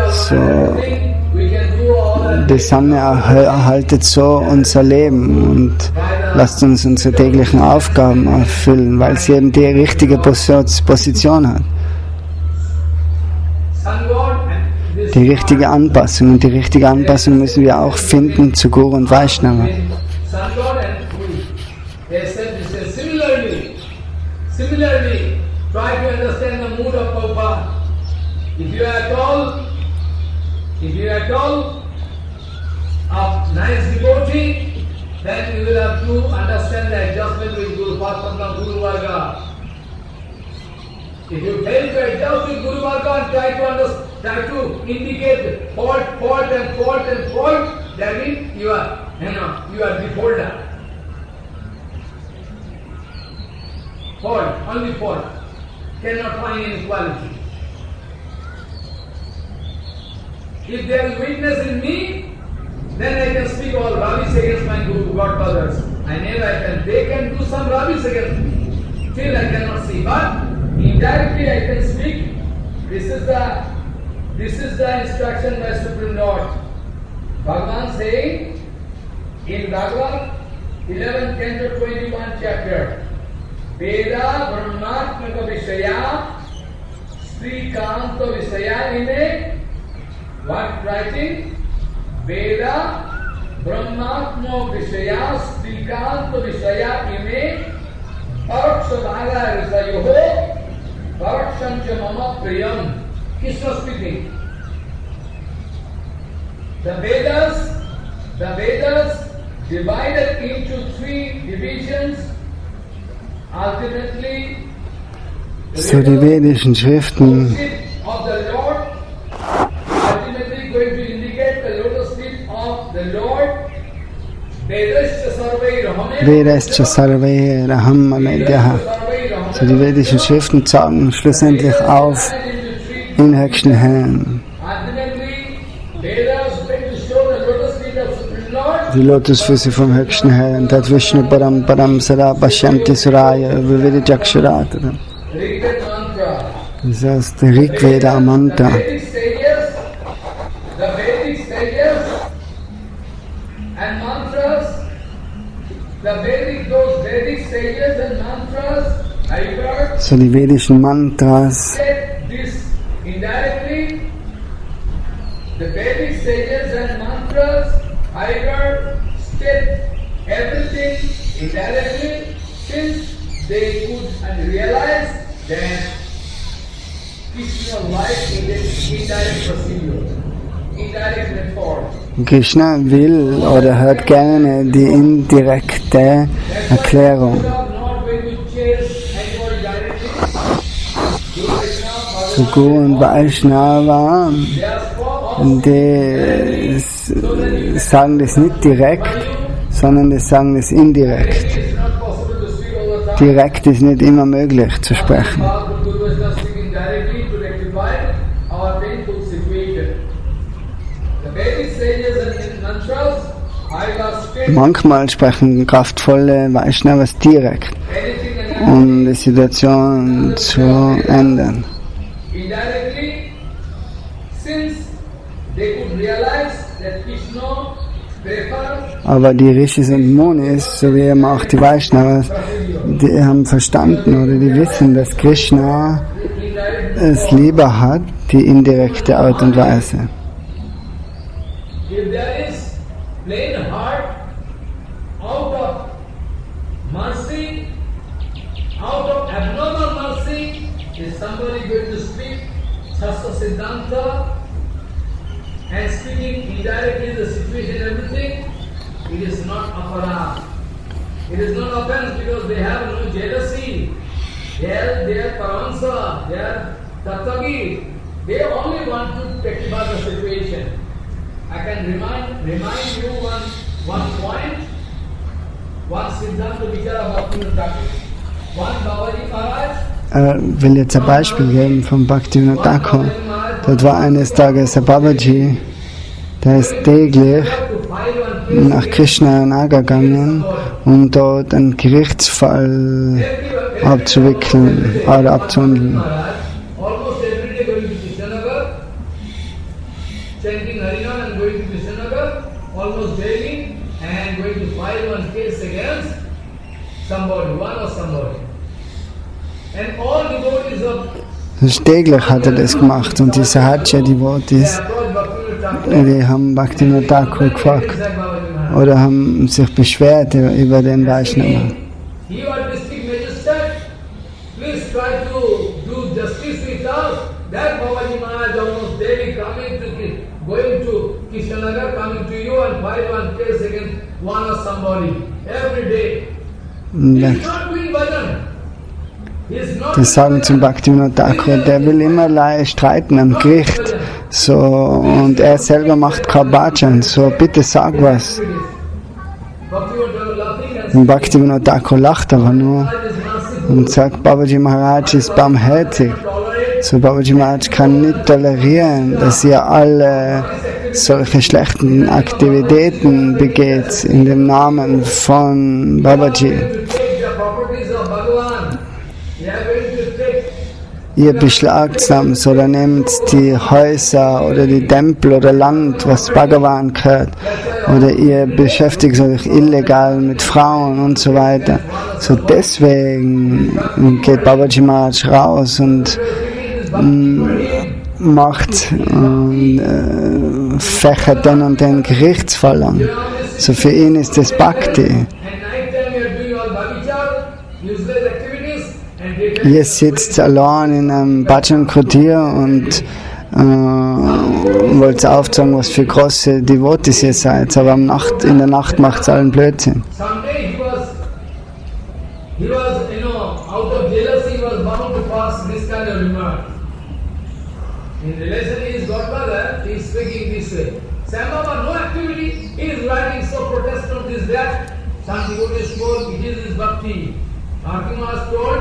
So, die Sonne erhaltet so unser Leben und lasst uns unsere täglichen Aufgaben erfüllen, weil sie eben die richtige Position hat. Die richtige Anpassung, und die richtige Anpassung müssen wir auch finden zu Guru und Vaishnava. Similarly, try to understand the mood of Prabhupada. If you are at all a nice devotee, then you will have to understand the adjustment with Guru Padma, Guru Varga. If you fail to adjust with Guru Varga and try to indicate fault, that means you are defaulter. Fault, only fault. Cannot find any quality. If there is weakness in me, then I can speak all rubbish against my Guru Godfathers. They can do some rubbish against me. Still I cannot see. But indirectly I can speak. This is the instruction by Supreme Lord. Bhagavan saying in Bhagavad 11th canto 21 chapter, Veda Brahmatmaka Vishaya Sri Kanta Vishaya Ime. What writing? Veda Brahmatma Vishaya Srikanta Vishaya Ime Paraksha Bhaga Risayoho Paraksham Mama Priyam. Krishna speaking. The Vedas divided into 3 divisions. Ultimately, So die vedischen Schriften of the Lord, ultimately going to indicate the lotus feet of the Lord. Vedascha Sarve Raham Amedyaha. So die vedischen Schriften zeigen schlussendlich auf in höchsten Herrn. Die Lotusfüße vom höchsten Herrn, Tat Vishnu Param Param Sara Pashyanti Suraya Vividijakshurata. Das heißt der Rigveda Mantra. So die vedischen Mantras. The Vedic sages and mantras, however, state everything indirectly, since they could realize that Krishna life is indirect procedure, indirect method. Krishna will oder hört gerne die indirekte Erklärung. So Guru und Vaishnava, die sagen das nicht direkt, sondern die sagen das indirekt. Direkt ist nicht immer möglich zu sprechen. Manchmal sprechen kraftvolle Vaishnavas direkt, um die Situation zu ändern. Aber die Rishis und Munis, so wie eben auch die Vaishnavas, die haben verstanden oder die wissen, dass Krishna es lieber hat, die indirekte Art und Weise. And speaking indirectly the situation, everything, it is not aparad. It is not offense because they have no jealousy. They are paramsa, they are tattagi. They only want to take about the situation. I can remind you one point. One Siddhanta Vichara Bhaktivinoda Thakur. One Babaji Maharaj. Will jetzt ein Beispiel geben von Bhaktivinoda Thakur. Dort war eines Tages ein Babaji, der ist täglich nach Krishna Nagar gegangen, um dort einen Gerichtsfall abzuwickeln oder abzuhandeln. Täglich hat er das gemacht und die Sahaja-Devotees, die haben Bhaktivinoda Thakur gefragt oder haben sich beschwert über den Vaishnava. Die sagen zum Bhaktivinoda Thakur, der will immer streiten am Gericht. So, und er selber macht kein Bhajan, so bitte sag was. Und Bhaktivinoda Thakur lacht aber nur und sagt, Babaji Maharaj ist barmherzig. So, Babaji Maharaj kann nicht tolerieren, dass ihr alle solche schlechten Aktivitäten begeht in dem Namen von Babaji. Ihr beschlagnahmt oder nehmt die Häuser oder die Tempel oder Land, was Bhagavan gehört, oder ihr beschäftigt euch illegal mit Frauen und so weiter. So deswegen geht Babaji Maharaj raus und fächert den und den Gerichtsfall an. So für ihn ist das Bhakti. Ihr sitzt allein in einem Bhajan Kutir und wollt aufzeigen, was für große Devotees ihr seid, aber in der Nacht macht es allen Blödsinn. In relation to his godmother, he is speaking this way. Sambhava, no activity, he is writing so protestant this that. Some devotees told it is his bhakti. Bhakti told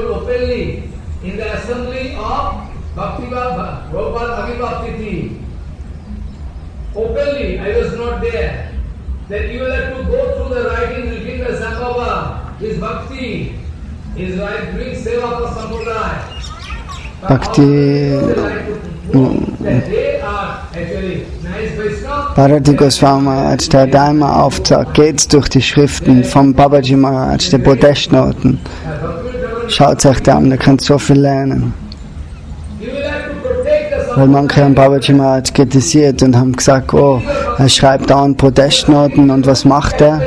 openly in the assembly of Bhakti Prabhupada Abhibhaktiti. Openly, I was not there. That you will have to go through the writings written by Sambhava, his bhakti, his right doing seva for Sampradaya. Bhakti Bharati Goswami Maharaj, der da immer aufzeigt, geht's durch die Schriften vom Babaji Maharaj, der Protestnoten. Schaut euch da an, da könnt so viel lernen. Weil manche haben Babaji Maharaj kritisiert und haben gesagt, oh, er schreibt da an Protestnoten und was macht er?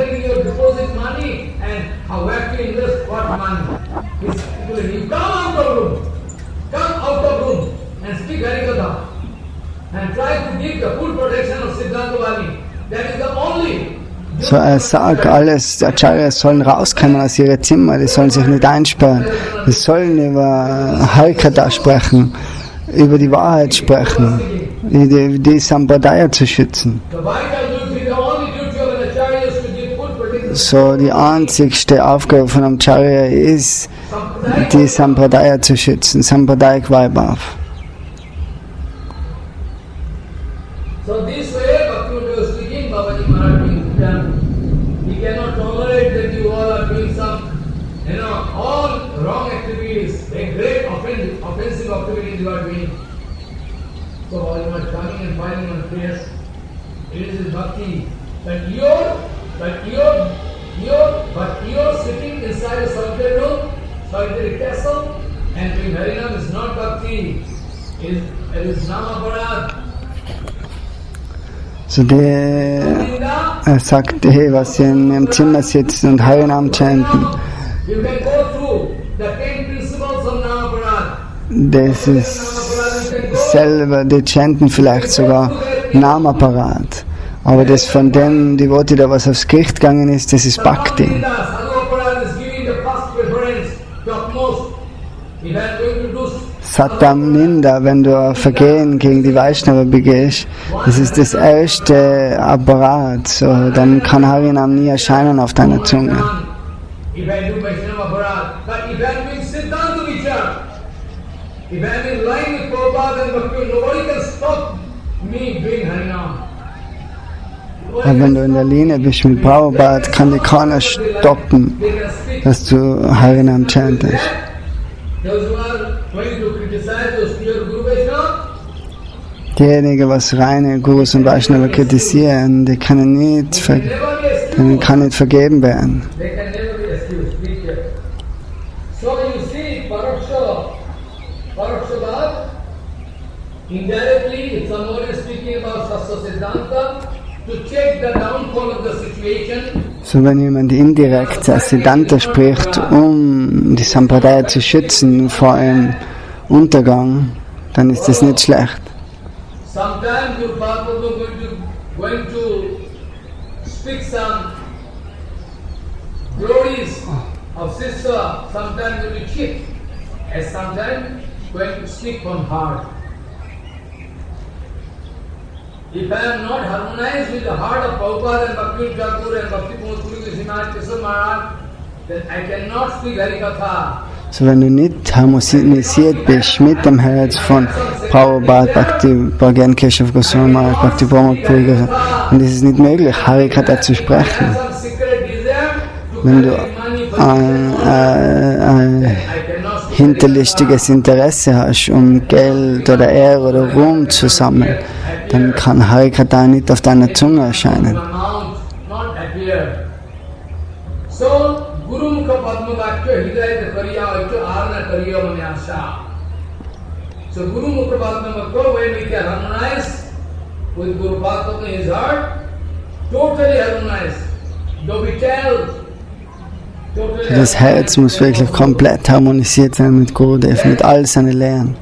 So, er sagt alles, die Acharyas sollen rauskommen aus ihren Zimmern, die sollen sich nicht einsperren, die sollen über Harikatha sprechen, über die Wahrheit sprechen, die Sampradaya zu schützen. So, die einzigste Aufgabe von einem Acharya ist, die Sampradaya zu schützen, Sampradayak Vaibhav. So this way, Bhaktivinoda was speaking, Babaji Maharaj, he cannot tolerate that you all are doing some, all wrong activities, a great offensive activities you are doing. So Babaji Maharaj coming and filing on prayers, it is his bhakti. But you're sitting inside a solitary room, solitary castle, and doing Harinam is not bhakti, it is Namaparad. So er sagt, hey, was ihr in ihrem Zimmer sitzen und Harinam chanten, das ist selber, die chanten vielleicht sogar Namaparat. Aber das von dem Devotee, der was aufs Gericht gegangen ist, das ist Bhakti. Satam Ninda, wenn du ein Vergehen gegen die Vaishnava begehst, das ist das erste Apparat, so, dann kann Harinam nie erscheinen auf deiner Zunge. Aber wenn du in der Linie bist mit Prabhupada, kann dich keiner stoppen, dass du Harinam chantest. Diejenigen, was reine Gurus und Vaishnava kritisieren, die können nicht vergeben werden. So, wenn jemand indirekt als Siddhanta spricht, um die Sampradaya zu schützen vor einem Untergang, dann ist das nicht schlecht. of sister, sometimes will be cheap, and sometimes going to speak from heart. If I am not harmonized with the heart of Prabhupada and Bhakti Thakur and Bhakti Pramod Puri Krishna Krishna Maharaj, then I cannot speak Harikatha. So wenn du nicht harmonisiert bist mit dem Herz von Prabhupada, Bhakti Bhagyan Keshav Goswami Maharaj, Bhakti Pramod Puri Krishna, und es ist nicht möglich, Harikatha zu sprechen. Wenn du ein hinterlistiges Interesse hast, um Geld oder Ehre oder Ruhm zu sammeln, dann kann Harikatha nicht auf deiner Zunge erscheinen. So, Guru Mukha Padma Vakya Hidayat Kariya Vakya Arana Kariya Manyasha. So, Guru Mukha Padma Vakya, when we can harmonize with Guru Padma in his heart, totally harmonized. Though we tell, Das Herz muss wirklich komplett harmonisiert sein mit Gurudev, mit all seinen Lehren.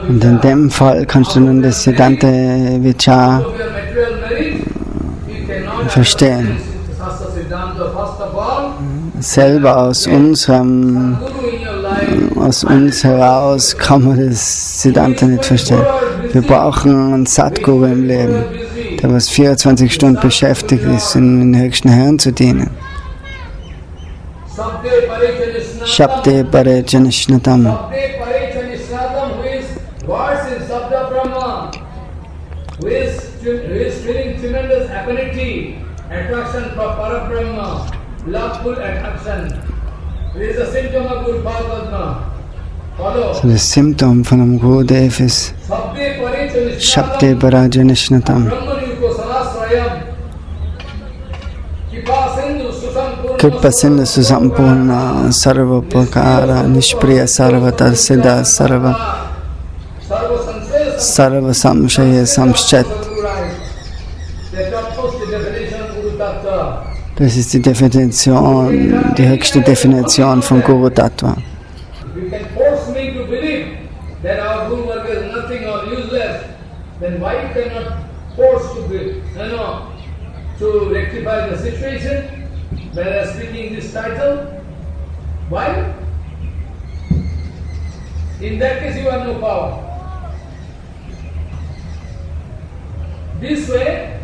Und in dem Fall kannst du nun das Siddhanta Vichar verstehen. Selber aus uns heraus kann man das Siddhanta nicht verstehen. Wir brauchen einen Satguru im Leben, der was 24 Stunden beschäftigt ist, den höchsten Herrn zu dienen. Shabde Pare Janishnatam. So das Symptom von einem Gurudev ist Shabde Pare Janishnatam. Kripa Sindhu Susampurna Sarva Prakara Nishpriya Sarvata Siddha Sarva Samshaya Samschat. Das ist die Definition, die höchste Definition von Guru Tattva. To rectify the situation, when I am speaking this title, why? In that case, you have no power. This way,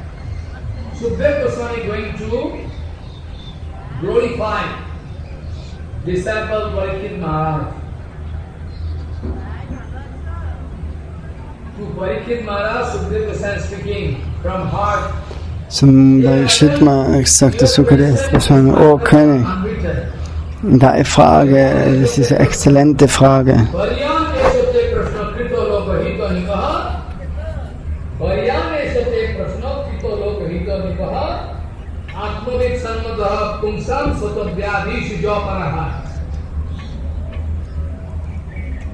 Sukadeva Goswami is going to glorify disciple Parikshit Maharaj. To Parikshit Maharaj, Sukadeva Goswami is speaking from heart. Zum Parikshit Maharaj sagte Sukadeva Goswami, oh König, deine Frage, das ist eine exzellente Frage.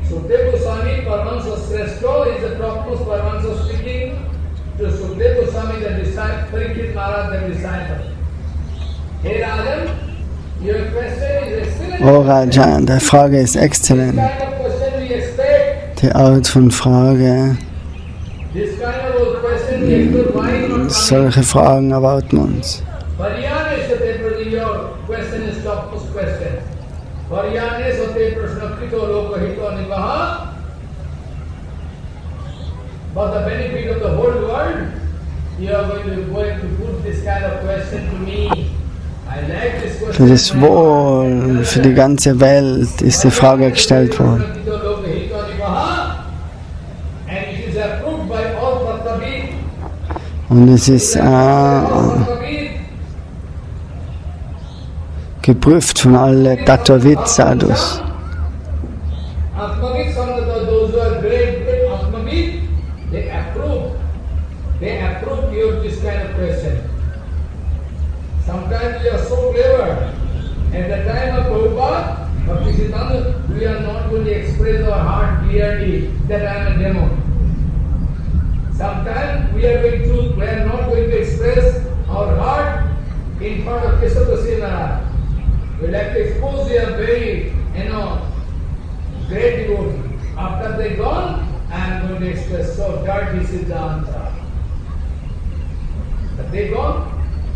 Sukadeva Goswami, Paramahansa Shrestha, is the topmost Paramahansa speaking to Sukadeva Goswami, the disciple, Parikshit Maharaj, the disciple. Hey Rajan, your question is excellent. Oh Rajan, deine Frage ist exzellent. This kind of question we expect. Die Art von Frage, This kind of question we expect. Why not? solche Fragen erwarten uns. Pariyane Sate Prati, your question is topmost question. Pariyane Sate Prashna Krito Loka Hito Nivaha. For the benefit of the whole world, you are going to put this kind of question to me. I like this question. Für das Wohl, für die ganze Welt ist die Frage gestellt worden. And it is approved by all Tattvavid. Und es ist geprüft von allen Tattvavid-Sadhus. Atmavid, those who are great Atmavid, they approve you this kind of question. Sometimes we are so clever. At the time of Prabhupada, Bhaktisiddhanta, we are not going to express our heart clearly that I am a demo. Sometimes we are not going to express our heart in front of Kesava Goswami Maharaj. We like to expose their very, great devotee. After they gone, I am going to express so dirty Siddhanta. they gone.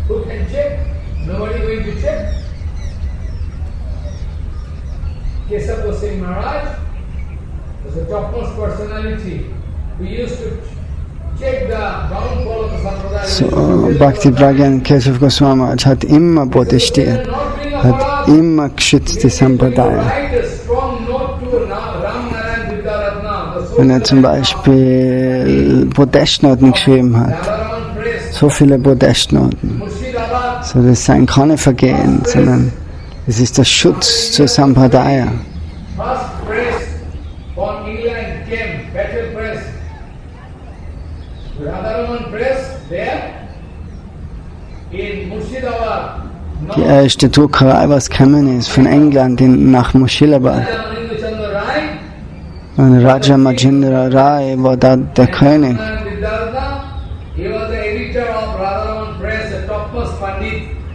Who can check? Nobody going to check. Keshav Goswami Maharaj was the topmost personality. We used to check the downfall of the Sampradaya. So, Bhakti Pragyan Keshav Goswami Maharaj hat immer protestiert, hat immer geschützt die Sampradaya. Wenn er zum Beispiel Protestnoten geschrieben hat, so viele Protestnoten, so das sind keine Vergehen, sondern es ist der Schutz zur Sampradaya. Die erste Druckerei, was gekommen ist von England nach Murshidabad. Und Raja Majindra Rai war da der König.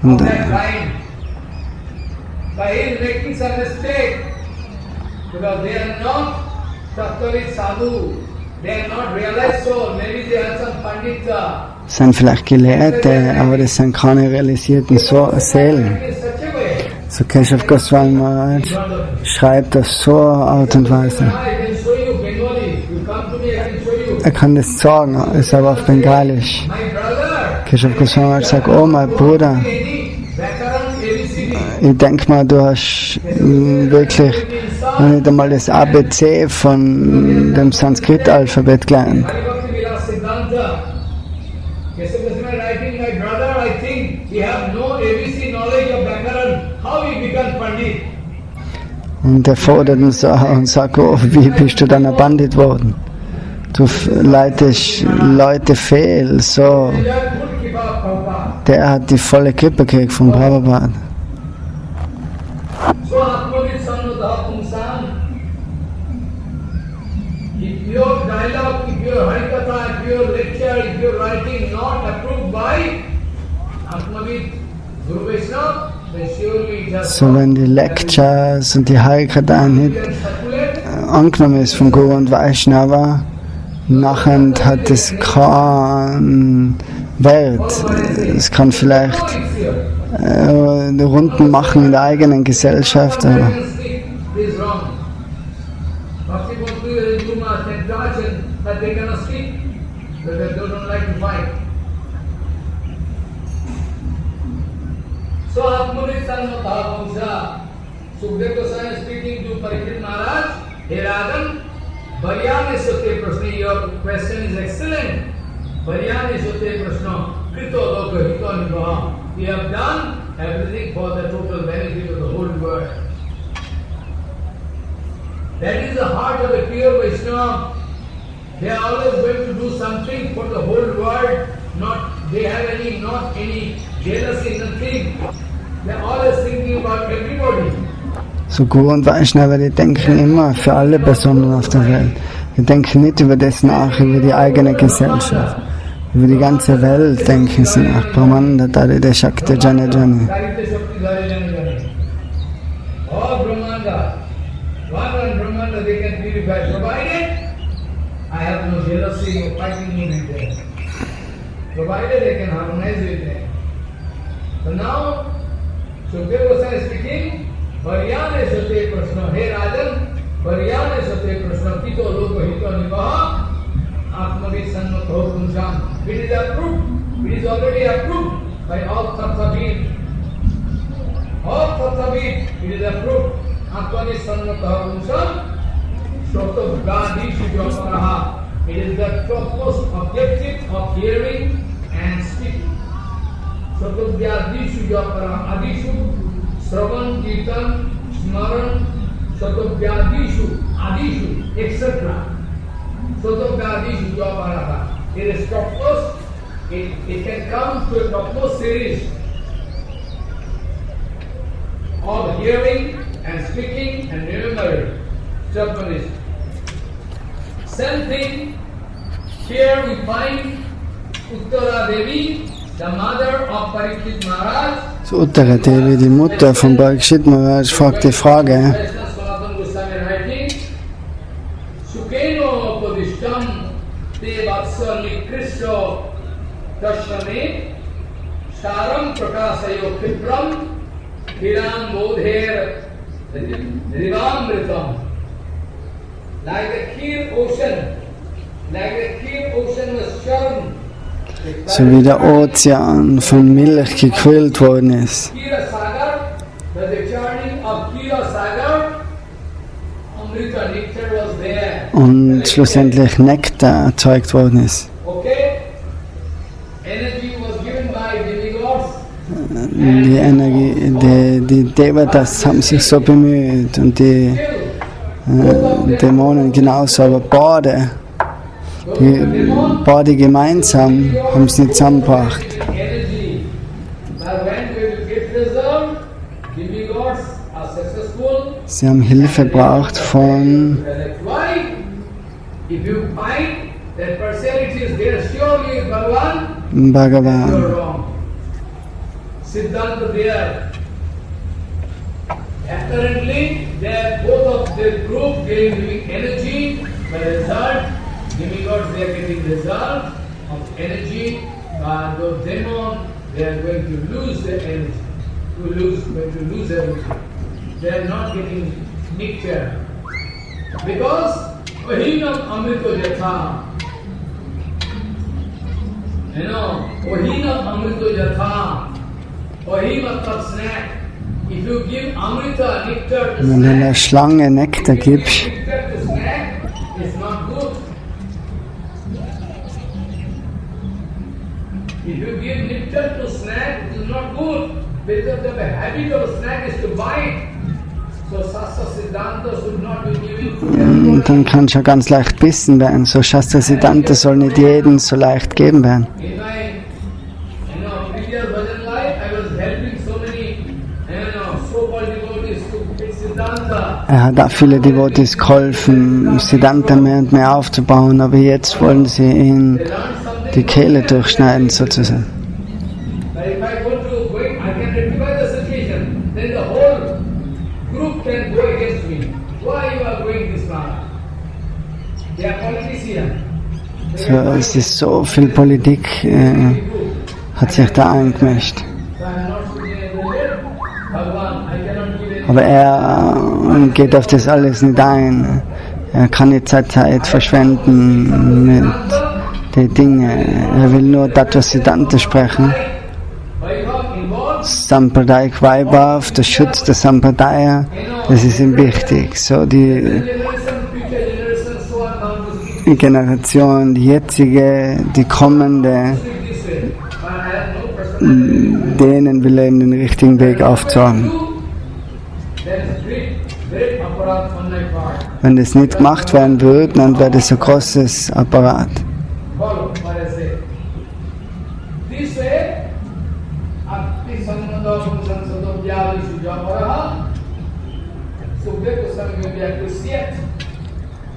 Und sind vielleicht Gelehrte, aber das sind keine realisierten Seelen. So Keshav Goswami Maharaj schreibt auf so eine Art und Weise. Er kann das sagen, ist aber auf Bengalisch. Keshav Goswami Maharaj sagt, oh mein Bruder, ich denke mal, du hast wirklich noch nicht einmal das ABC von dem Sanskrit-Alphabet gelernt. Und er fordert uns und sagt, oh, wie bist du dann ein Bandit worden? Du leitest Leute fehl, so. Der hat die volle Krippe gekriegt von Prabhupada. If your dialogue, if your harikatha, if your lecture, if your writing not approved by Atmavid Guru Vaishnava, then surely it has. So wenn die Lectures und die Harikatha nicht angenommen ist von Guru und Vaishnava, nachher hat es keinen Wert. Es kann vielleicht Runden machen in der eigenen Gesellschaft, aber So Atmavid Sarvata Sukdev Goswami speaking to Parikshit Maharaj, Hey Rajan, Varyane Sote Prashna, your question is excellent. Varyane Sote Prashna, Krito Loka Hito Nivaha. We have done everything for the total benefit of the whole world. That is the heart of the pure Vaishnava. They are always going to do something for the whole world. They have not any jealousy, nothing. They are always thinking about everybody. So Guru und Vaishnava, die denken immer für alle Personen auf der Welt. Die denken nicht über das nach, über die eigene Gesellschaft. Über die ganze Welt denken sie nach. Brahmanda, Darida, Shakti, Jana, Jani. All Brahmanda, one Brahmanda, they can purify. Provided I have no jealousy or fighting in there. Provided they can harmonize with them. So now, Sukdev Goswami is speaking, Varyane Sote Prashna, Hey Rajan, Varyane Sote Prashna, Kito Loka Hito Nivaha, Atmavid Sanmataho Kumsam. It is approved, it is already approved by all Tattvavid. All Tattvavid, it is approved. Atmavid Sanmataho Kumsam, Shroto Gandhi Shujaparaha. It is the topmost objective of hearing and speaking. Shrotovyadishu Japaraha, Adishu, Sravan, Kirtan, Smaran, Shrotovyadishu, Adishu, etc. Shrotovyadishu Japaraha. It is topmost, it can come to a topmost series of hearing and speaking and remembering. Japanese. Same thing, here we find Uttara Devi, the mother of Parikshit Maharaj. So Uttara Devi, die Mutter von Parikshit Maharaj, fragt die Frage, Sharam Prakasayo Kipram Kiram Bodher Rivamritam. Like the Kir ocean was Sharam. So wie der Ozean von Milch gequillt worden ist. Kira Sagar, the churning of Kira Sagar, Amrita nectar was there. Und schlussendlich Nektar erzeugt worden ist. Okay? Energy was given by demigods. Die Energie, die Devatas haben sich so bemüht und die Dämonen genauso, aber beide gemeinsam haben es nicht zusammengebracht. Energy. But when we will get result, demigods are successful. Sie haben Hilfe gebraucht von Why? If you find that personality is there surely is Bhagavan, Bhagavan. you are wrong. Siddhanta there. Apparently, they are both of their group giving energy, but result, demigods they are getting result of energy, but those demons they are going to lose their energy, going to lose everything. They are not getting nectar. Because Ohinam Amrito Yatha. You know, Ohinam Amrito Yatha. Ohima Tat snack. If you give Amrita nectar to Wenn du einer snack, Schlange Nektar gibst, nectar to snack is not good. If you give nectar to snack, it is not good. Because the habit of snack is to bite. So Sastra Siddhanta should not be giving to everyone. dann kannst du ja ganz leicht bissen werden. So Shastra Siddhanta soll nicht jedem so leicht geben werden. In my previous bhajan life, I was helping so many so-called devotees to fix Siddhanta. Er hat auch viele Devotees geholfen, Siddhanta mehr und mehr aufzubauen, aber jetzt wollen sie ihn They learn something. die Kehle durchschneiden sozusagen. But if I go to going, I can rectify the situation. Then the whole group can go against me. Why you are going this far? They are politicians. So, es ist so viel Politik, hat sich da eingemischt. So I am not sitting in the way. Bhagavan, I cannot give any. Aber er geht auf das alles nicht ein. Er kann nicht seine Zeit verschwenden mit den Dingen. Er will nur Tattva Siddhanta sprechen. Vaibhav involved. Sampradayik Vaibhav, der Schutz der Sampradaya, das ist ihm wichtig. So die Generation, future generation, so on down to speak Generation, die jetzige, die kommende, this way. But I have no personal. denen will er eben den richtigen Weg aufzeigen. There is great aparat on my part. Wenn das nicht gemacht werden würde, dann wäre das ein großes Apparat. Follow what I say. This way, Akti Sanmadam Sansadam Vyali Sujaparaha. So great question will be appreciated.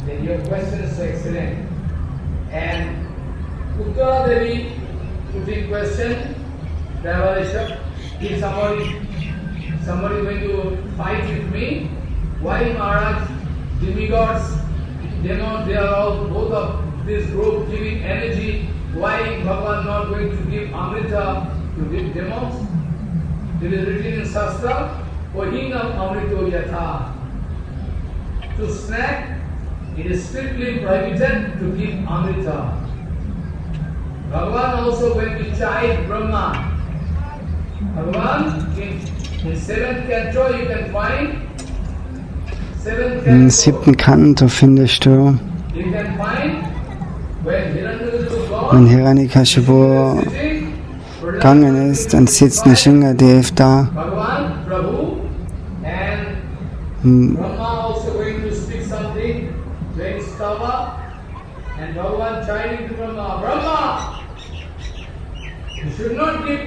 Then your question is excellent. And Uttara Devi putting question, Devarisha, if somebody going to fight with me, why Maharaj, demigods, demons, they are all both of this group giving energy, why Bhagavan not going to give Amrita to give demons? It is written in Shastra, Ohinam Amrito Yatha. To snack, it is strictly prohibited to give Amrita. Bhagavan also went to chide Brahma. Bhagavan, in seventh canto you can find seventh Im canto. 7. Kanto findest du, You can find when Hiranyakashipu wenn gone, Hiranyakashipu sitting, gegangen ist, dann sitzt Nrsimhadev da. Bhagavan, Prabhu, and Hm, Brahma also going to speak something, doing stava, and Bhagavan chiding to Brahma, Brahma, you should not give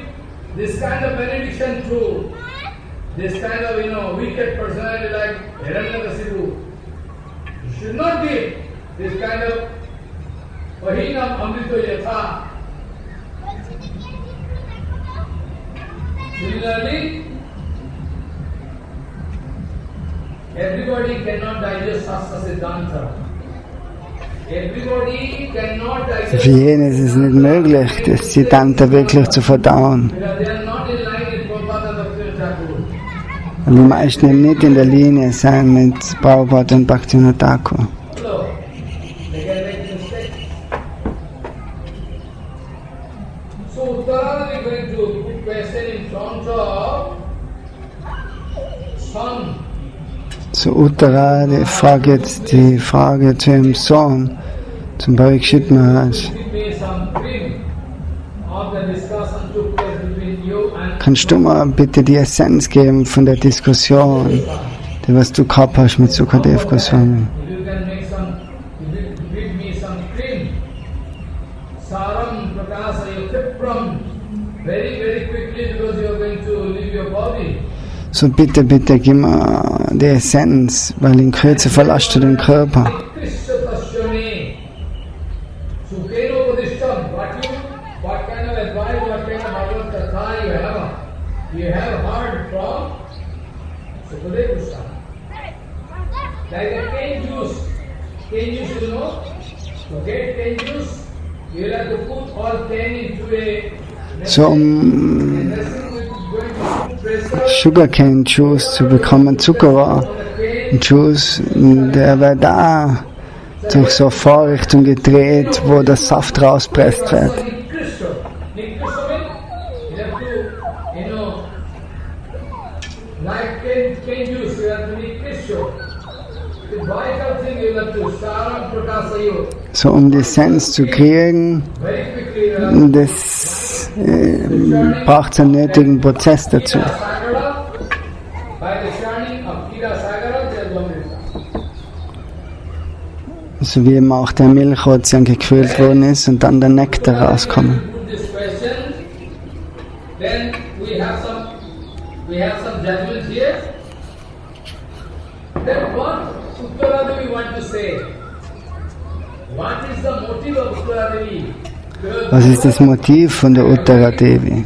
this kind of benediction to this kind of, wicked personality like Hiranyakashipu. You should not give this kind of Ohinam Amrito Yatha. Similarly, everybody cannot digest Shastra Siddhanta. Everybody cannot Für jeden ist es nicht möglich, das Siddhanta wirklich zu verdauen. because they are not in line with Prabhupada Bhaktivinoda Thakur. Weil die meisten eben nicht in der Linie sein mit Prabhupada und Bhaktivinoda Thakur. Hello. They can make mistake. So Uttara is going to put question in front of son. So Uttara, die fragt jetzt die Frage zu ihrem Sohn, zum Parikshit Maharaj. Give me some cream of the discussion took place between you and Kannst du mir bitte die Essenz geben von der Diskussion, die was du gehabt hast mit Sukadev Goswami? if you can make some, give me some cream. Saram prakasa Kipram very, very quickly because you are going to leave your body. So bitte, bitte gib mir die Essenz, weil in Kürze verlässt du den Körper. Krishnatashyame. Sukeno Padishtam. What kind of advice, what kind of Bhagavad Katha you have? You have heard from Sukadeva Goswami. Like a cane juice. Cane juice, you know? To get cane juice, you will have to put all cane into a So and that's it, going to put pressure Sugarcane Juice zu bekommen, Zuckerrohr on the cane. Juice, der wird da durch so Vorrichtung gedreht, wo der Saft rauspresst wird. Nikrisha. Nikrisha means you have to, you know, like cane juice, you have to Nikrisha. The vital thing you have to Saram Prakasayo. So die Essenz zu kriegen, Very quickly, you have das braucht es einen nötigen Prozess dazu. Sagara, by the churning of Kira Sagara, there is Amrita. So wie eben auch der Milchozean gekühlt worden ist und dann der Nektar rauskommt. Put this question, then we have some judgment here. Then what Uttaradevi want to say? What is the motive of Uttaradevi? Because Was ist das Motiv von der Uttara Devi?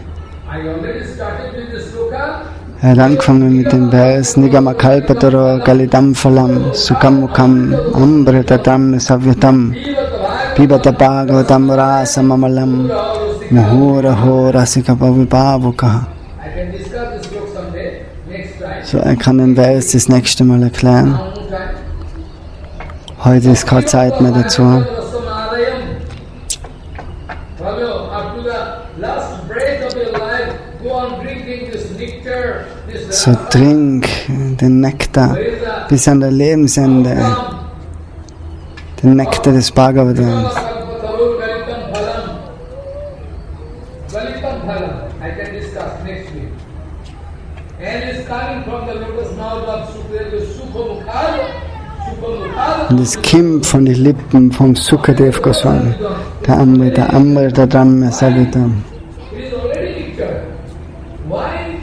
I already started with the sloka. Er hat angefangen mit dem Vers Nigamakalpataro Galidam Phalam Sukamukam Ambritatam Savyatam Pibata Bhagavatam Rasa Mamalam Muhuraho Rasika Bhavibhavuka. I can discuss this book someday, next time. So, er kann den Vers das nächste Mal erklären. Now, no time. Heute ist keine Zeit mehr dazu. Up to the last breath of your life, go on drinking this nectar, this So, trink den Nektar bis an der Lebensende. Den Nektar des Bhagavatams. I can discuss next week. And it's coming from the lotus mouth of Sukadeva Sukhamukhad. Und es kommt von den Lippen vom Sukadev Goswami. Der Amrita Dhamma Savitam. It is already nectar. Why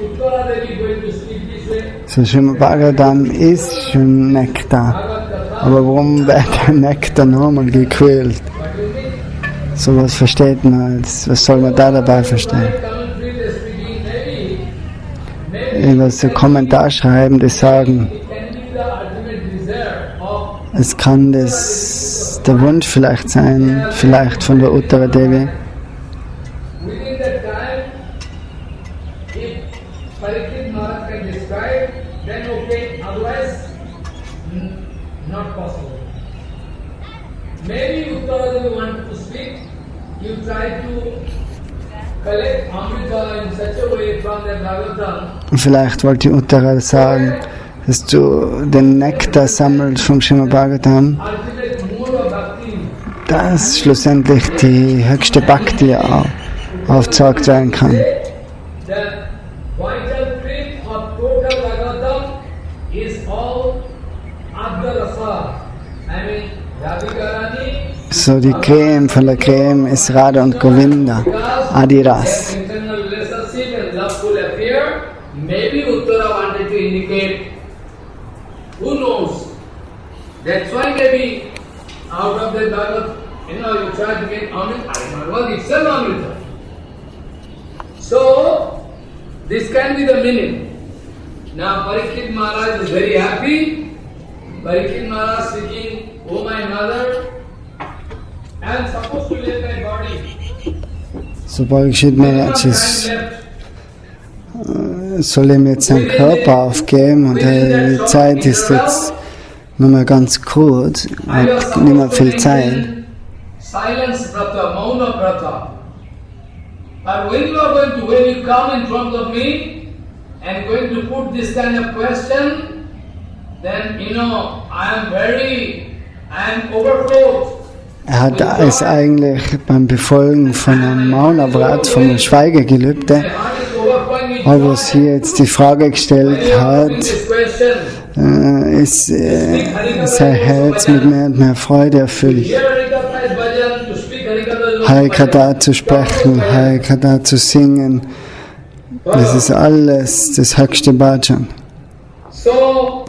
Uttara Devi going to speak this way? So Srimad Bhagavatam ist schon Nektar. Aber warum wird der Nektar nochmal gekühlt? What do you mean? So was versteht man als, was soll man da dabei verstehen? Commentary is speaking, maybe Über so Kommentar schreiben, die sagen, it can be the ultimate desire of es kann der Wunsch vielleicht sein, vielleicht von der Uttara Devi, within that time, if Parikshit Maharaj can describe, then okay, otherwise, not possible. Maybe Uttaradevi want to speak, you try to collect Amrita in such a way from the Bhagavatam. und vielleicht wollte die Uttara sagen, dass du den Nektar sammelst vom Srimad Bhagavatam, Ultimate mode of bhakti, dass schlussendlich die höchste Bhakti aufgezeigt werden kann. the vital trait of total Bhagavatam is all Adya Rasa. I mean, Radhika Rani. So die Creme von der Creme ist Radha und Govinda, Adiras. Internal relationship and loveful affair. Maybe Uttara wanted to indicate. Who knows? That's why maybe out of the Bhagavad, you try to get Amrita. Bhagavad itself Amrita. So this can be the meaning. Now Parikshit Maharaj is very happy. Parikshit Maharaj speaking, "Oh my mother, am supposed to leave my body. So Parikshit Maharaj soll ihm jetzt seinen Körper aufgeben und die Zeit ist jetzt nur mal ganz kurz, hat nicht mehr viel Zeit. Silence Vrata, Mauna Vrata. But when you come in front of me and going to put this kind of question, then I am overflowed. Ist eigentlich beim Befolgen von einem Maunavrat, von einem Schweigegelübde, aber was hier jetzt die Frage gestellt hat, ist sein Herz mit mehr und mehr Freude erfüllt. Harikatha zu sprechen, Harikatha zu singen, das ist alles das höchste Bhajan. So,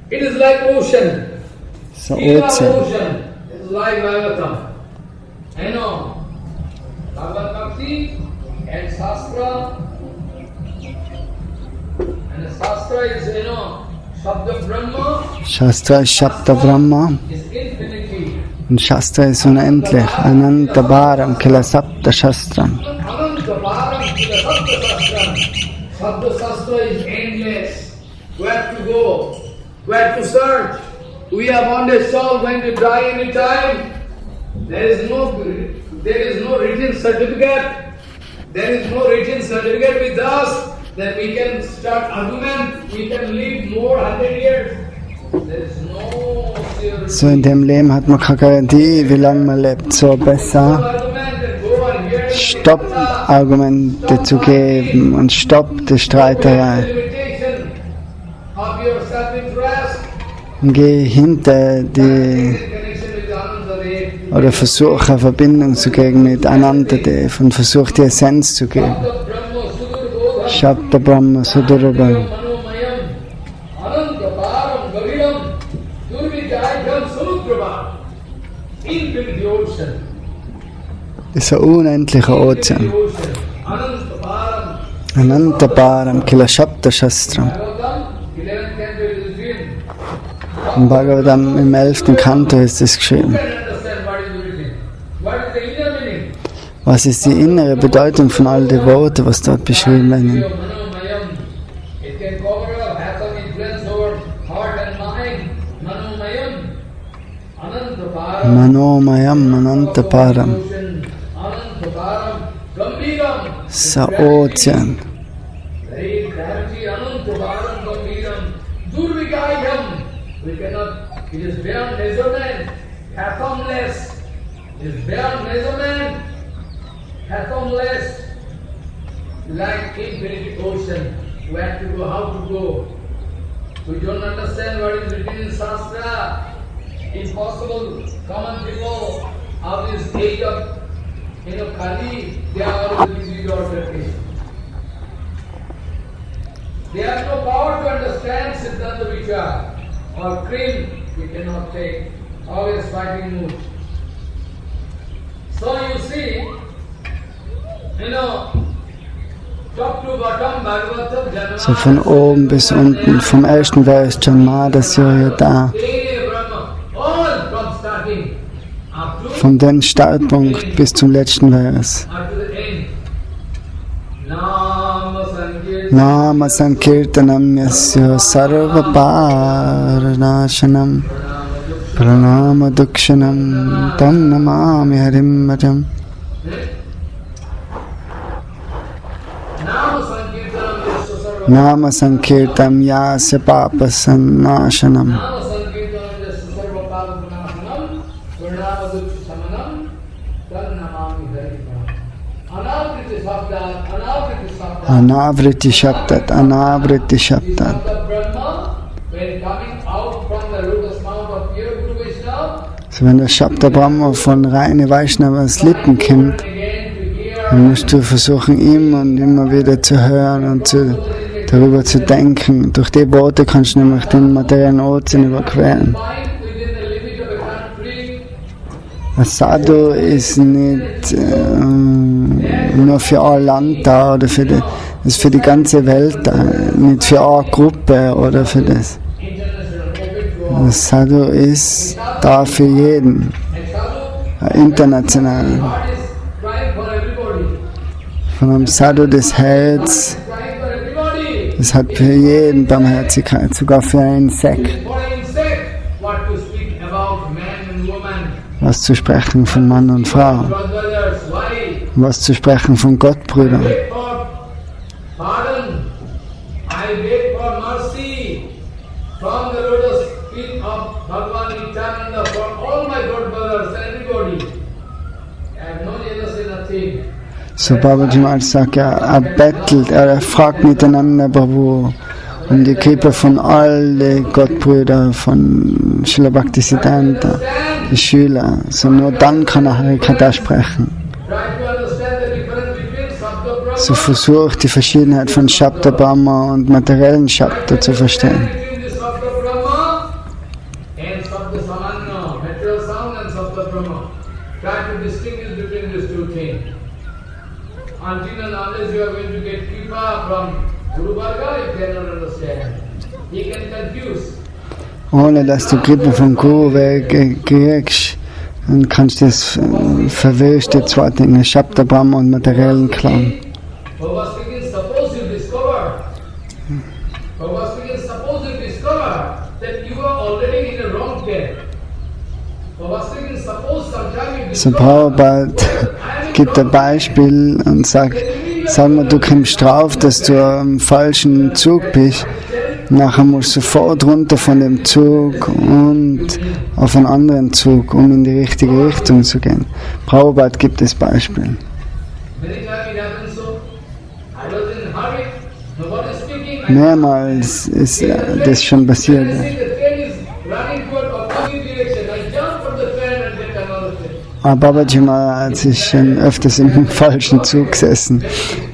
it is like ocean. So Ozean. It's like Bhagavatam. Bhagavad Bhakti and Shastra. And the Shastra is, Shabda Brahma. Shastra ist Shabda Brahma. Is infinity. Und Shastra ist unendlich. Ananta Bharam Kila Sapta Shastram. Ananta Bharam Kila Sapta Shastram. Shabda Shastra is endless. Where to go? Where to search? We have one soul going to die any time. There is no written certificate. There is no written certificate with us that we can start argument. We can live more 100 years. There is no So in dem Leben hat man keine Garantie, wie lange man lebt. So besser Stopp-Argumente zu geben und Stopp die Streiterei. Und geh hinter die oder versuche eine Verbindung zu geben mit Anantadev und versuche die Essenz zu geben. Shabda Brahma Sudurabham. Das ist ein unendlicher Ozean. Ananta Bharam Kila Shabda Shastram. Im Bhagavatam im 11. Kanto ist es geschrieben. Was ist die innere Bedeutung von all den Worten, was dort beschrieben werden? Manomayam Ananta Param. Sa Ozean. We cannot, it is beyond measurement, fathomless. It is beyond measurement, fathomless, like infinite ocean. Where to go, how to go. We don't understand what is written in Shastra. Impossible. Common people of this age of, Kali, they are always busy with order. They have no power to understand Siddhanta Vichar. Or cream, we cannot take, always fighting mood. So you see, top to bottom, Bhagavatam, Janma. So von oben bis unten, vom ersten Vers Janmada Suryata. Von dem Startpunkt bis zum letzten Vers. Nama Sankirtanam Yasya Sarva Paranashanam Pranama Dukshanam Tam Namami Harim Bhajam. Nama Sankirtam Yasya Papasanashanam. Anavriti Shabdat, Anavriti Shabdat. So wenn der Shabda Brahma von reine Vaishnavas Lippen kommt, dann musst du versuchen, immer und immer wieder zu hören und darüber zu denken. Durch die Worte kannst du nämlich den materiellen Ozean überqueren. Ein Sadhu ist nicht nur für ein Land da oder ist für die ganze Welt da, nicht für eine Gruppe oder für das. Ein Sadhu ist da für jeden. international. Heart is crying for everybody. Von einem Sadhu des Heils, Crying for everybody. das hat für jeden Barmherzigkeit, sogar für ein Insekt. For an insect, what to speak about man and woman. Was zu sprechen von Mann und Frau, Brothers, why? was zu sprechen von Gottbrüdern. Beg for pardon. I beg for mercy from the lotus feet of Bhagavan Nityananda for all my God brothers and everybody. I have no jealousy, nothing. So Babaji Maharaj sagt, er bettelt, er fragt miteinander Babu um die Krippe von allen Gottbrüdern, von Srila Bhaktisiddhanta, die Schüler. So nur dann kann er Harikatha sprechen. Try to understand the difference between Sabda Brahma So versucht die Verschiedenheit von Shabda Brahma und materiellen Shabda zu verstehen. between the Sabda Brahma and Sabda Samanya, material sound and Sabda Brahma. Try to distinguish between these two things. Until and unless you are going to get kripa from Guru Varga, you cannot understand. He can confuse. Ohne dass du Krippe vom Guru kriegst, dann kannst du das verwirrte zwei Dinge, Shabda Brahma und materiellen Klang. Bhagavad speaking, suppose you discover that you are already in a wrong path. Bhagavad speaking, suppose sometime you So discover Prabhupada gibt ein Beispiel und sagt, sag mal, du kommst drauf, dass du am falschen Zug bist. Nachher musst du sofort runter von dem Zug und auf einen anderen Zug, um in die richtige Richtung zu gehen. Prabhupada gibt das Beispiel. many times it happens so. I was in a hurry, nobody is speaking. Mehrmals ist das schon When I passiert. see the train is running toward opposite direction, I jump from the train and get another train. Aber Babaji Maharaj ist schon öfters im falschen Zug gesessen.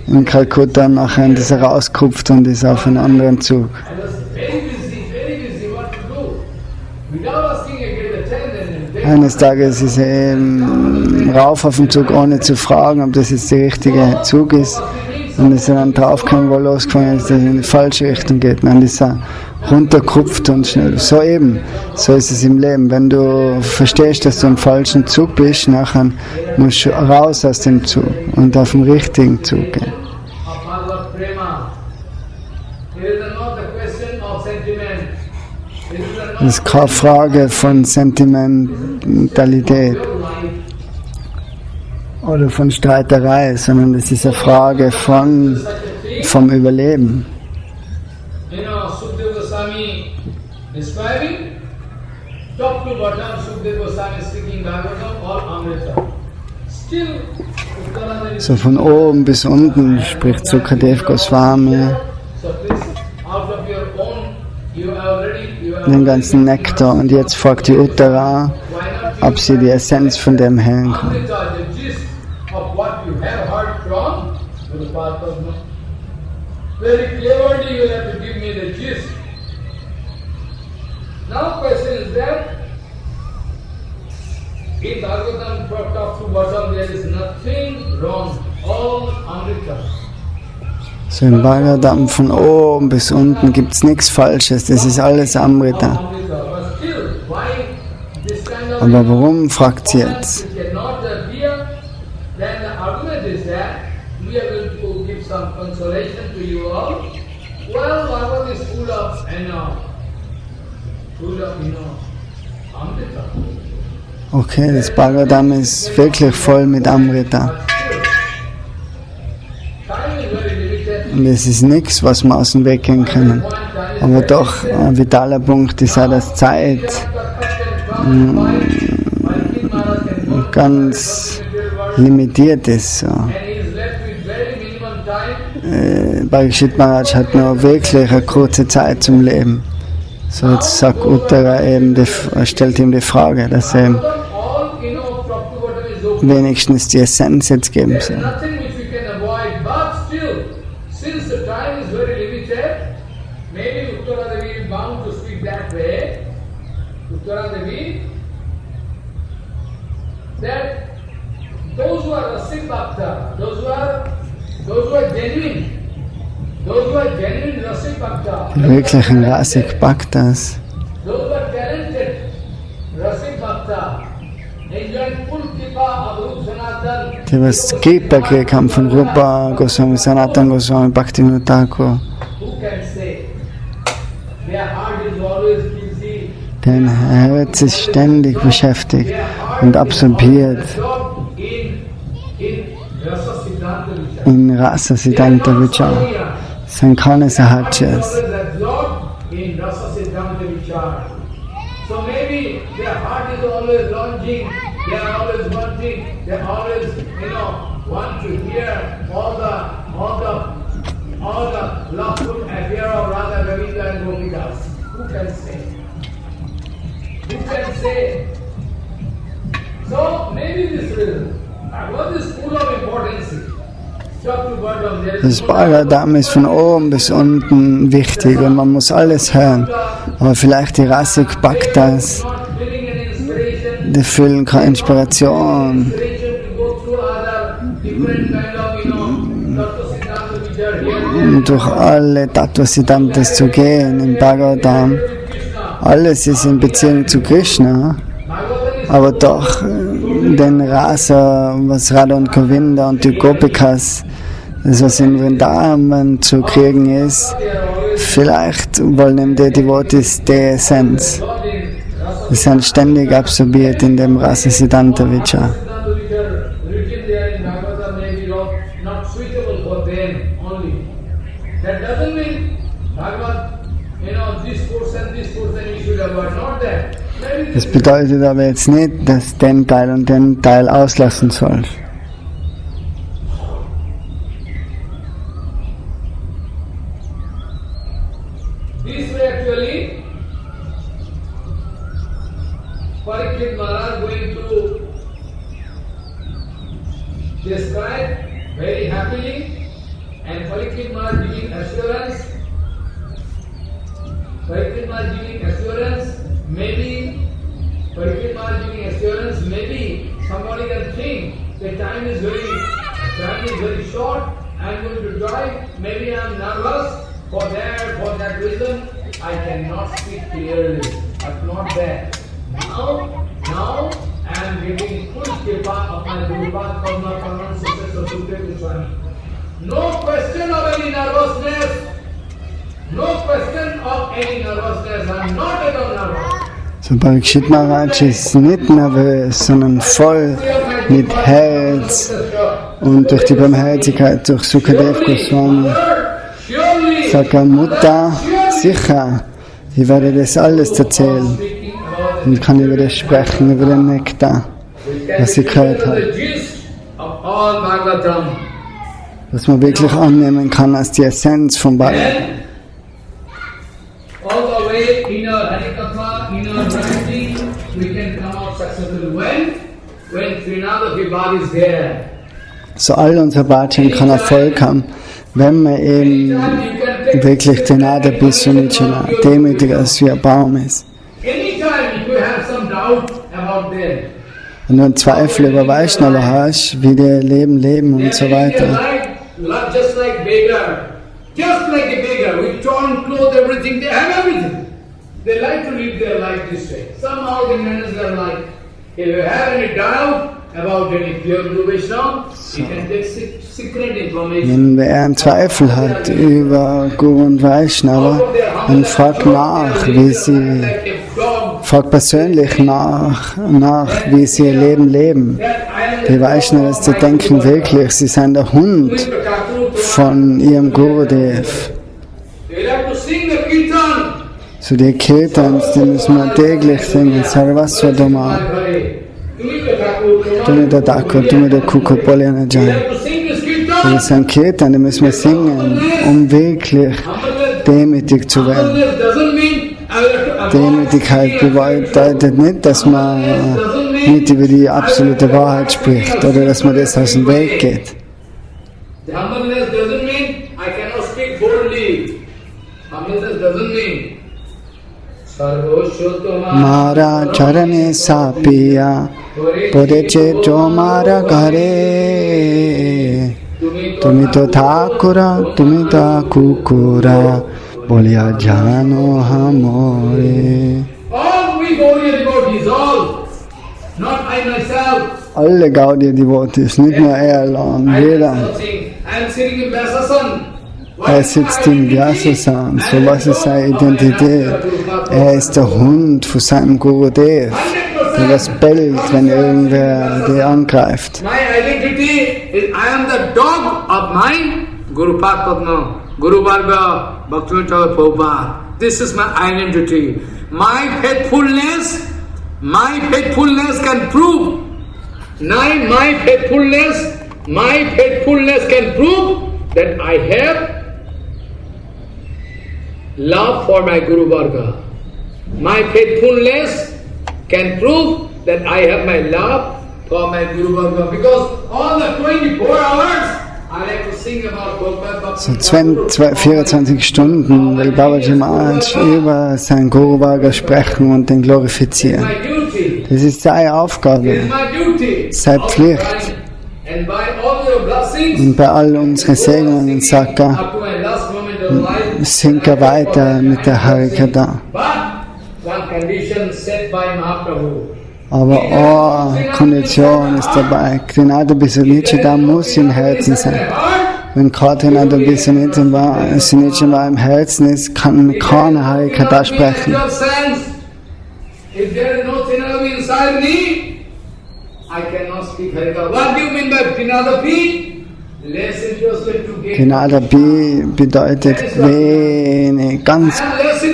In Kalkutta nachher ist er rausgerupft und ist auf einen anderen Zug. I was very busy, what to do. Without asking, I get the train and Eines Tages ist er eben rauf auf den Zug, ohne zu fragen, ob das jetzt der richtige Zug ist. Und ist er dann draufgekommen, wo er losgefahren ist, dass er in die falsche Richtung geht. Und dann ist er runtergerupft und schnell. So eben, so ist es im Leben. Wenn du verstehst, dass du im falschen Zug bist, nachher musst du raus aus dem Zug und auf den richtigen Zug gehen. of Bhagavad Prema. It is not the question of sentiment. It is not Das ist keine Frage von Sentimentalität your life. oder von Streiterei, sondern es ist eine Frage vom Überleben. You know, Sukadeva Goswami describing top to bottom, Sukadeva Goswami speaking Bhagavatam, all Amrita. Still, Uttaradevi. So von oben bis unten spricht Sukadev Goswami So please, out of your own, you have den ganzen Nektar. Und jetzt fragt die Uttara, ob sie die Essenz von dem hören kann. Amrita, the gist of what you have heard from Guru Padma. Very cleverly you have to give me the gist. Now question is that in Bhagavatam from top to bottom there is nothing wrong. All Amrita. So im Bhagavatam von oben bis unten gibt es nichts Falsches, das ist alles Amrita. Amrita. But still, why this kind of Aber warum, fragt sie jetzt. which cannot appear, then the argument is that we are going to give some consolation to you all. Well, Bhagavad is full of, Amrita. Okay, das Bhagavatam ist wirklich voll mit Amrita. Time is very limited. Und es ist nichts, was wir aus dem Weg gehen können. Aber doch, ein vitaler Punkt ist auch, dass Zeit ganz limitiert ist. So. And he is left with very minimum time. Parikshit Maharaj hat nur wirklich eine kurze Zeit zum Leben. So jetzt sagt Uttara eben, stellt ihm die Frage, dass er ihm All, top to bottom is okay. wenigstens die Essenz jetzt geben There is soll. nothing which we can avoid, but still, since the time is very limited, maybe Uttara Devi is bound to speak that way. Uttara Devi, that those who are Rasik Bhakta, those who are genuine, Rasik Bhakta, Die wirklichen Rasik Bhaktas, those who are talented, Rasik Bhakta, enjoying full die was Kripa gekriegt haben von Rupa Goswami, Sanatana Goswami, Bhaktivinoda Thakur. Dein Herz ist ständig beschäftigt und absorbiert in Rasa Siddhanta Vichar. Sankhana Sahajas. So maybe their heart is always longing, they are always wanting, they always, want to hear all the lawful affair of Radha Govinda and Gopikas. Who can say? Who can say? So maybe this reason. What is full of importance? Das Bhagavatam ist von oben bis unten wichtig und man muss alles hören. Aber vielleicht die Rasik Bhaktas, die fühlen keine Inspiration. Durch alle Tattva-Siddhantas zu gehen im Bhagavatam. Alles ist in Beziehung zu Krishna, aber doch den Rasa, was Radha und Govinda und die Gopikas, das was in Vrindavan zu kriegen ist, vielleicht wollen die Devotees die Essenz. Sie sind ständig absorbiert in dem Rasa Siddhanta Vichar. Das bedeutet aber jetzt nicht, dass den Teil und den Teil auslassen soll. This way actually, Parikshit Maharaj going to describe very happily, and Parikshit Maharaj giving assurance. Parikshit Maharaj giving assurance, maybe Parikshit Maharaj giving assurance, maybe somebody can think the time is very short, I am going to die, maybe I am nervous. For that reason, I cannot speak clearly, but not that. Now, I am getting full kripa of my Gurupada Karma Karma successor Sukhdev Goswami. No question of any nervousness. No question of any nervousness. I am not at all nervous. So Parikshit Maharaj ist nicht nervös, sondern voll mit Herz und durch die Barmherzigkeit durch Sukadev Goswami. Sagt er, Mutter, sicher, ich werde das alles erzählen und kann über das sprechen, über den Nektar, was ich gehört habe. Was man wirklich annehmen kann als die Essenz von Bhagavatam. So all unser Bhajam kann Erfolg haben, wenn man eben wirklich Trinada Bhishunichana, demütiger als wie ein Baum ist. Wenn du einen Zweifel über Vaishnava hast, wie die leben und so weiter. Wenn wer einen Zweifel hat über Guru und Vaishnava, dann fragt nach, fragt persönlich nach, wie sie ihr Leben leben. Die Vaishnavas, die denken wirklich, sie sind der Hund von ihrem Gurudev. So die Kirtans, die müssen wir täglich singen, Sarvaswadama. Tumida Thakur, Tumida Kuku Polyanajan. Das sind Kirtan, die müssen wir singen, um wirklich demütig zu werden. Demütigkeit bedeutet nicht, dass man nicht über die absolute Wahrheit spricht oder dass man das aus dem Weg geht. Mara charane sapiya pore cheto mara ghare tumi to thakura tumi to kukura bolya jano hamore. All we worry about is all, not I myself. alle Gaudiya-Devotees, nicht nur er allein, jeder. Er sitzt im Vyasasan, so was ist seine Identität? Er ist der Hund von seinem Gurudev, der was bellt, wenn irgendwer die angreift. My identity is I am the dog of my Guru Padma, Guru Varga, Bhaktivinoda Prabhupada. This is my identity. My faithfulness can prove. My faithfulness can prove that I have love for my Guru Varga. My faithfulness can prove that I have my love for my Guru Varga. Because all the 24 hours I like to sing about Prabhupada. So 24 Stunden will Babaji Maharaj über sein Guru Varga sprechen und den glorifizieren. Das ist seine Aufgabe, seine Pflicht. Und bei all unseren Segnungen sagt er, singe weiter mit der Harikatha. Aber eine Kondition ist dabei. Trinada Bisonichita muss im Herzen sein. Wenn Trinada Bisonichita im Herzen ist, kann keine Harikatha sprechen. If there is no Trinadapi inside me, I cannot speak Harikatha. What do you mean by Trinadapi? Less interested to get. Trinadapi bedeutet wenig, ganz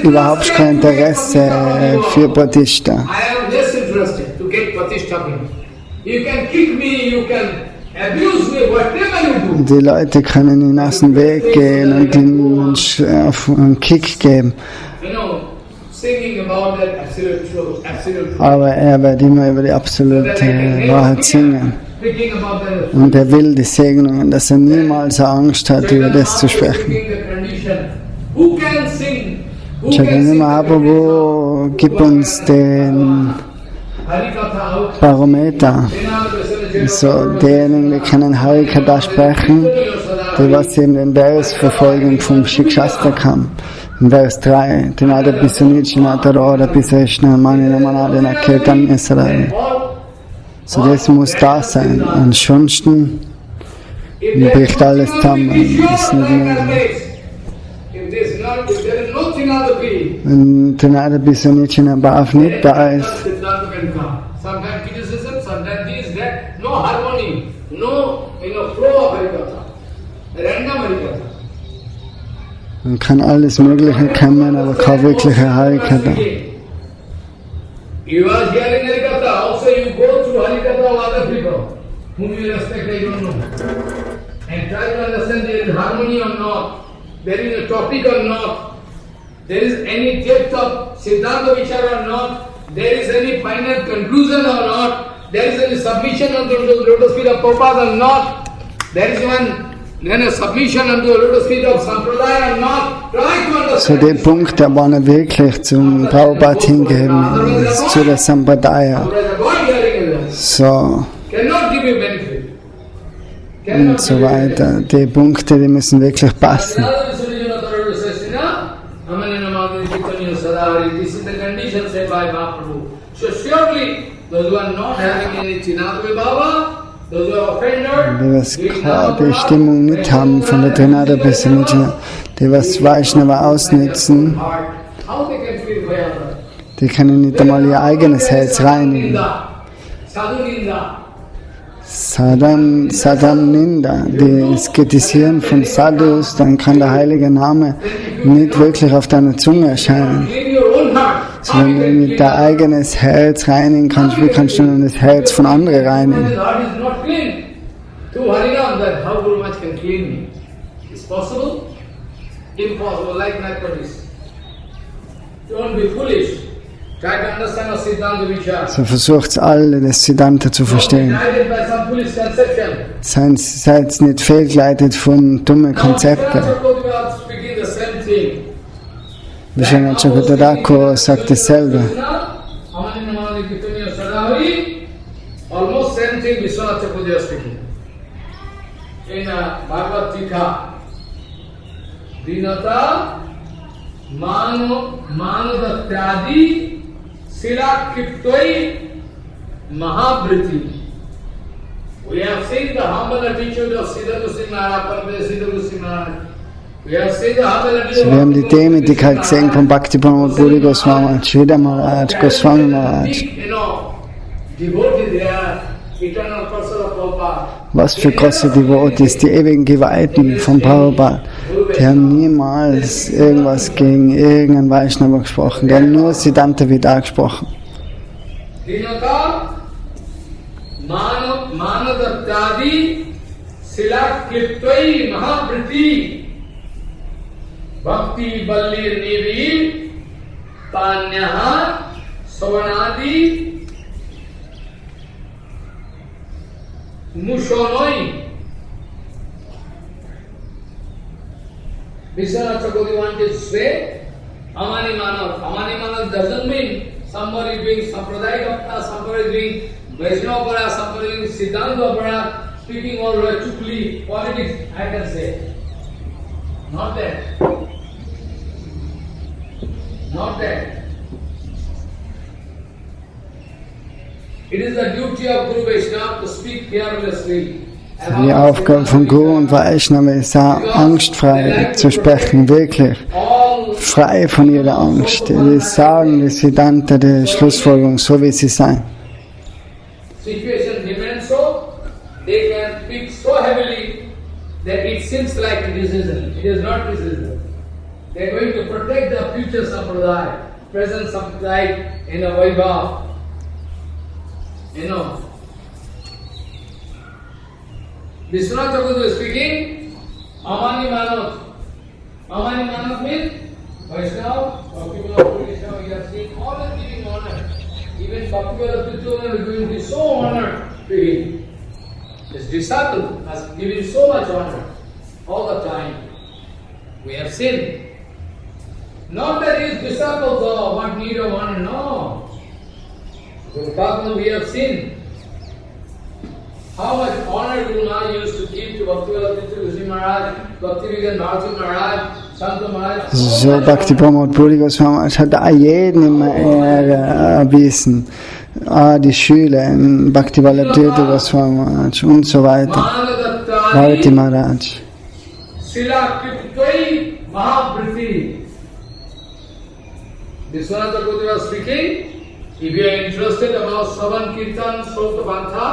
überhaupt kein Interesse für Pratishta. I am less interested to get Pratishta. You can kick me, you can abuse me, whatever you do. Die Leute können ihn aus dem Weg gehen und ihm einen Kick geben. Aber er wird immer über die absolute Wahrheit singen. Und er will die Segnungen, dass er niemals Angst hat, über das zu sprechen. Chaitanya Mahaprabhu gibt uns den Barometer. So, diejenigen, die können Harikatha sprechen, die was eben den Vers-Verfolgung vom Shikshastra kam. Vers 3, Trinada Bisonichina Tarora Piseshna Manina Manadina Kirtan Israel. So das muss da sein. Ansonsten bricht alles zusammen. Das ist nicht möglich. Wenn Trinada Bisonichina Bhav nicht da ist, dann kann alles Mögliche kommen, aber keine wirkliche Harikatha. You are hearing Harikatha, also you go through Harikatha of other people, whom you respect, I don't know. And try to understand there is harmony or not, there is a topic or not, there is any depth of Siddhanta Vichara or not, there is any final conclusion or not, there is any submission on the lotus feet of Prabhupada or not, there is then a submission unto the lotus feet of Sampradaya or not, try to understand. So der Punkt, der war nicht wirklich zum Prabhupada hingegeben ist, zu der Sampradaya. So. Und so weiter. Die Punkte, die müssen wirklich passen. This is the condition set by Mahaprabhu. So surely, those who are not having any Chinatva Bhava, die was die Stimmung nicht haben von der Trinada Bisonichina, die was Vaishnava ausnutzen, die können nicht einmal ihr eigenes Herz reinigen. Sadham Ninda, das Kritisieren von Sadhus, dann kann der heilige Name nicht wirklich auf deiner Zunge erscheinen. So, wenn du mit dein eigenes Herz reinigen kannst, wie kannst du dann das Herz von anderen reinigen? So versucht alle, das Siddhanta zu verstehen. Seid nicht fehlgeleitet von dummen Konzepten. Vishwanath Chakravarti sagt dasselbe. Almost same thing Vishwanath Chakravarti is speaking. In Bhagavad Gita, Dinata Manadatyadi Sila Kiptoi Mahabriti. We have seen the humble attitude of Siddha Goswami Maharaj, Paramahansa Siddha Goswami Maharaj. We have seen the humble attitude Wir haben die Demütigkeit gesehen von Bhakti Pramod Puri Goswami, Sridhar Maharaj, Goswami Maharaj. Was für große Devotees, die ewigen Geweihten von Prabhupada, die haben niemals irgendwas gegen irgendeinen Vaishnava gesprochen, die haben nur Siddhanta Vida gesprochen. Manadattadi Silak Kliptvai Mahapriti Bhakti Ballir Nivir Panyaha Savanadi Mushonoi. Vishwanath Chakravarti wanted to say Amani Manav. Amani Manav doesn't mean somebody doing Sampradaya Bhakta, somebody doing Vaishnava Para, somebody doing Siddhanta Para, speaking all chukli, politics, I can say. Not that. Not that. It is the duty of Guru Vaishnava to speak fearlessly. Die Aufgabe von Guru und Vaishnava ist da, angstfrei zu sprechen, wirklich frei von jeder Angst. Die sagen, die Siddhanta, die Schlussfolgerung, so wie sie sein. Situation demands so, they can speak so heavily that it seems like criticism. It is not criticism. They are going to protect the future sampradaya, present sampradaya in a vaibhav. You know. Vishwanath Chakravarti is speaking, Amani Manav. Amani Manav means Vaishnava, Bhakti Vaishnava, you have seen all are giving honor. Even Bhakti Vaishnava is going to be so honored to him. His disciple has given so much honor all the time. We have seen. Not that his disciples are what need of honor, no. Guru we have seen how much honor Guru Maharaj used to give to Bhakti Goswami Maharaj, Bhakti Vigan Bharati Maharaj, Santa Maharaj. So Bhakti Pramod Puri Goswami Maharaj hat jeden immer Ehre erwiesen. Die Schüler, Bhakti Vallabhdev Goswami Maharaj und so weiter. Bharati Maharaj. Sila Kliptvai Mahapriti. Vishwanath Chakravarti was speaking. If you are interested about Savan Kirtan, Sota Pantha,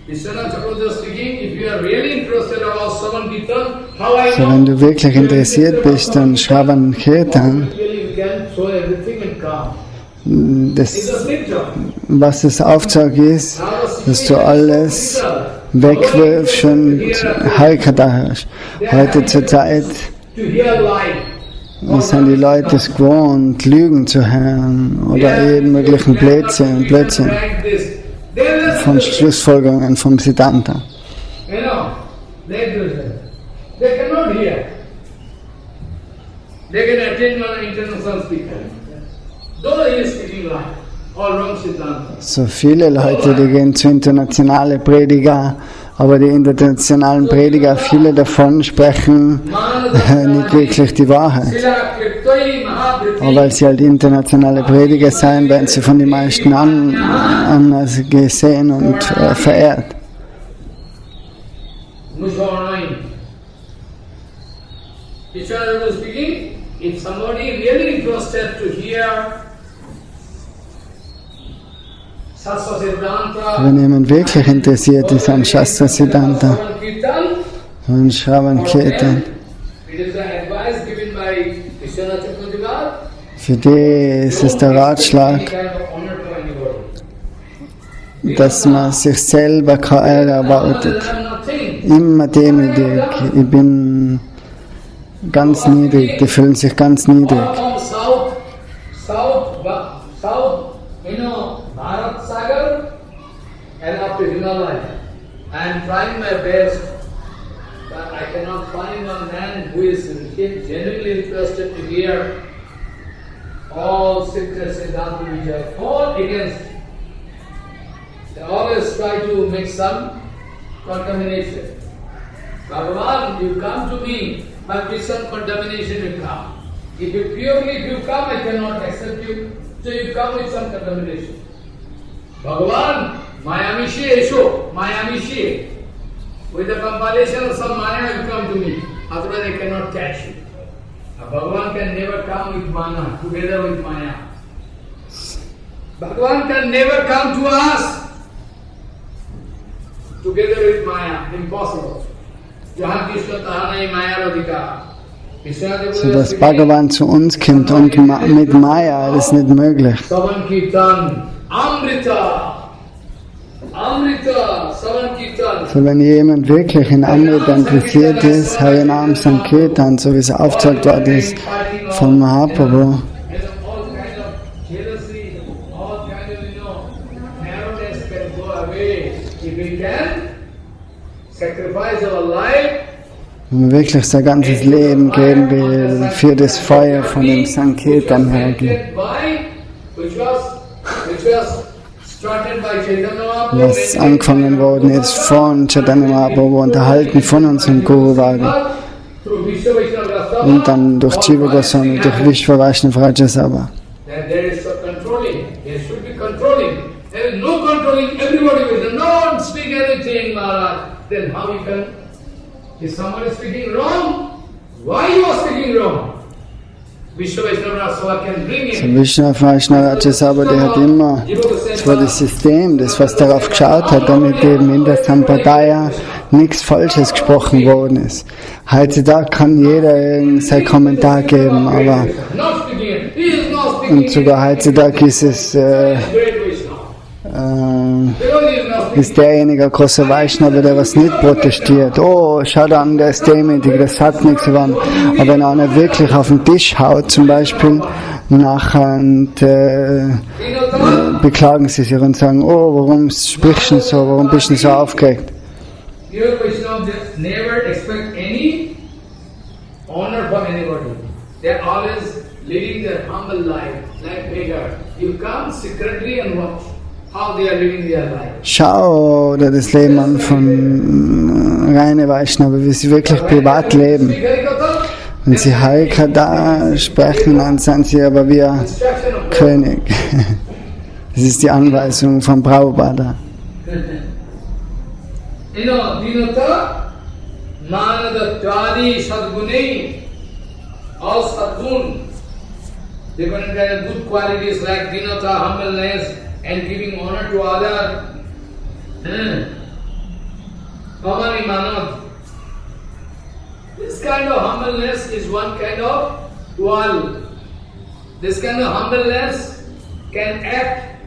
Vishwanath Chakravarti was speaking. If you are really interested about Savan Kirtan, how I know? So, wenn du wirklich interessiert bist an Shravan Kirtan, was das Auftrag ist, dass du alles wegwirfst und Harikatha hörst. Heute zur Zeit sind die Leute es gewohnt, Lügen zu hören oder jeden möglichen Blödsinn von Schlussfolgerungen vom Siddhanta. So viele Leute, die gehen zu internationalen Prediger, aber die internationalen Prediger, viele davon sprechen nicht wirklich die Wahrheit. Aber weil sie halt internationale Prediger sein, werden sie von den meisten anders gesehen und verehrt. If somebody really interested to hear Shastra Siddhanta, wenn jemand wirklich interessiert ist an Shastra Siddhanta und Shravan Kirtan, für die ist es der Ratschlag, dass man sich selber keine Ehre erwartet. Immer demütig. Ich bin ganz niedrig, die fühlen sich ganz niedrig. Bharat Sagar and up to Himalaya. I am trying my best, but I cannot find one man who is genuinely interested to hear all sickness and Siddhanta which are fought against. They always try to make some contamination. Bhagavan, you come to me, but with some contamination will come. If you come, I cannot accept you. So you come with some contamination. Bhagavan, Mayamishi Esho, Mayamishi. With the compilation of some Maya will come to me. Otherwise I cannot catch you. Bhagavan can never come with Mana, together with Maya. Bhagavan can never come to us together with Maya. Impossible. Jahan Krishna Tahanai Maya Radhika. So dass Bhagavan zu uns kommt und mit Maya, das ist nicht möglich. Savan Kirtan, Amrita, Amrita, Savan Kirtan. So wenn jemand wirklich in Amrita interessiert ist, Harinam Sankirtan, so wie es aufgezeigt worden ist von Mahaprabhu, wenn man wirklich sein ganzes Leben geben will, für das Feuer von dem Sankirtan hergibt, was angefangen worden ist von Chaitanya Mahaprabhu, unterhalten von unserem Guru Varga und dann durch Jiva Goswami, durch Vishwa Vaishnava Rajasabha. If someone is speaking wrong, why you are speaking wrong? Vishwa Vaishnava can bring So in. Vishwa Vaishnava Rajasabha, der hat immer, das war das System, das was darauf geschaut hat, damit eben in der Sampradaya nichts Falsches gesprochen worden ist. Heutzutage kann jeder seinen Kommentar geben, aber Not speaking, he is not speaking. und sogar heutzutage ist es Great Vaishnava. Because he is not speaking. ist derjenige große Vaishnava, der was nicht protestiert. Oh, schau an, der ist demütig, das hat nichts gewonnen. Aber wenn einer wirklich auf den Tisch haut, zum Beispiel, nachher und beklagen sie sich und sagen, oh, warum sprichst du so, warum bist du so aufgeregt? Pure Vaishnava never expect any honor from anybody. They are always leading their humble life, like beggar. You come secretly and watch how they are living their life. Schau dir das Leben an von reine Vaishnava, wie sie wirklich privat leben. Wenn sie Harikatha sprechen, dann sind sie aber wie ein König. Das ist die Anweisung von Prabhupada. Dinata, Manada Twadi Sadguni, all Sadgun. They can get good qualities like Dinata, humbleness, and giving honor to others. Pamani Manad. This kind of humbleness is one kind of wall. This kind of humbleness can act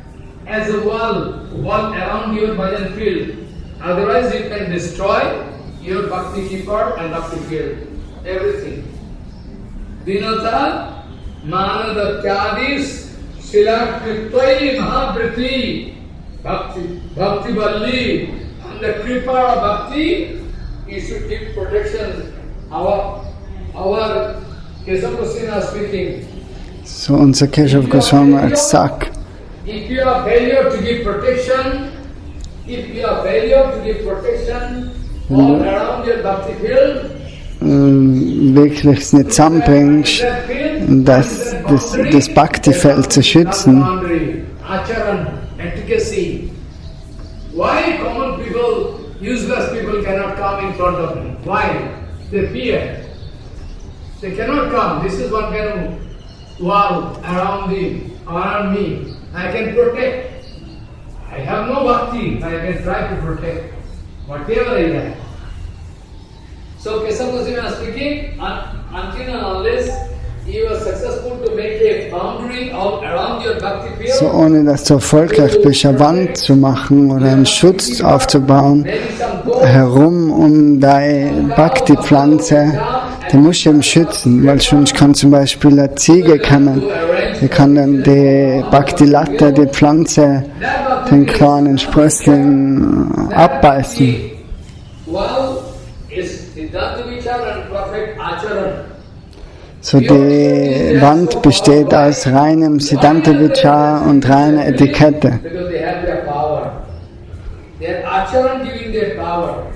as a wall around your bhajan field. Otherwise you can destroy your bhakti keeper and bhakti field. Everything. Dinata, Manada Tyadis, Sila Kriptai Mahapriti, Bhakti Valli, and the Kripa of Bhakti, you should give protection. Our Keshav Goswami speaking. So unser Keshav Goswami hat gesagt, If you are failure to give protection all around your bhakti field, wirklich es nicht zusammenbringst, das Bhakti-Feld zu schützen, Acharan, efficacy. Why common people, useless people cannot come in front of me? Why? They fear. They cannot come. This is one kind of wall around me. I can protect. I have no bhakti. I can try to protect whatever I have. So Keshav Goswami was speaking, until and unless you are successful to make a boundary all around your bhakti field, so ohne dass du erfolgreich bist, eine Wand zu machen oder einen Schutz aufzubauen, herum um deine Bhakti-Pflanze, die musst du eben schützen, weil sonst kann zum Beispiel eine Ziege kommen, die kann dann die Bhakti-Latte, die Pflanze, den kleinen Sprössling abbeißen. well, is Siddhanta Vichara and perfect Acharan. So die Wand besteht aus reinem Siddhanta Vichara und reiner Etikette. Because they have their power. Their Acharan giving their power.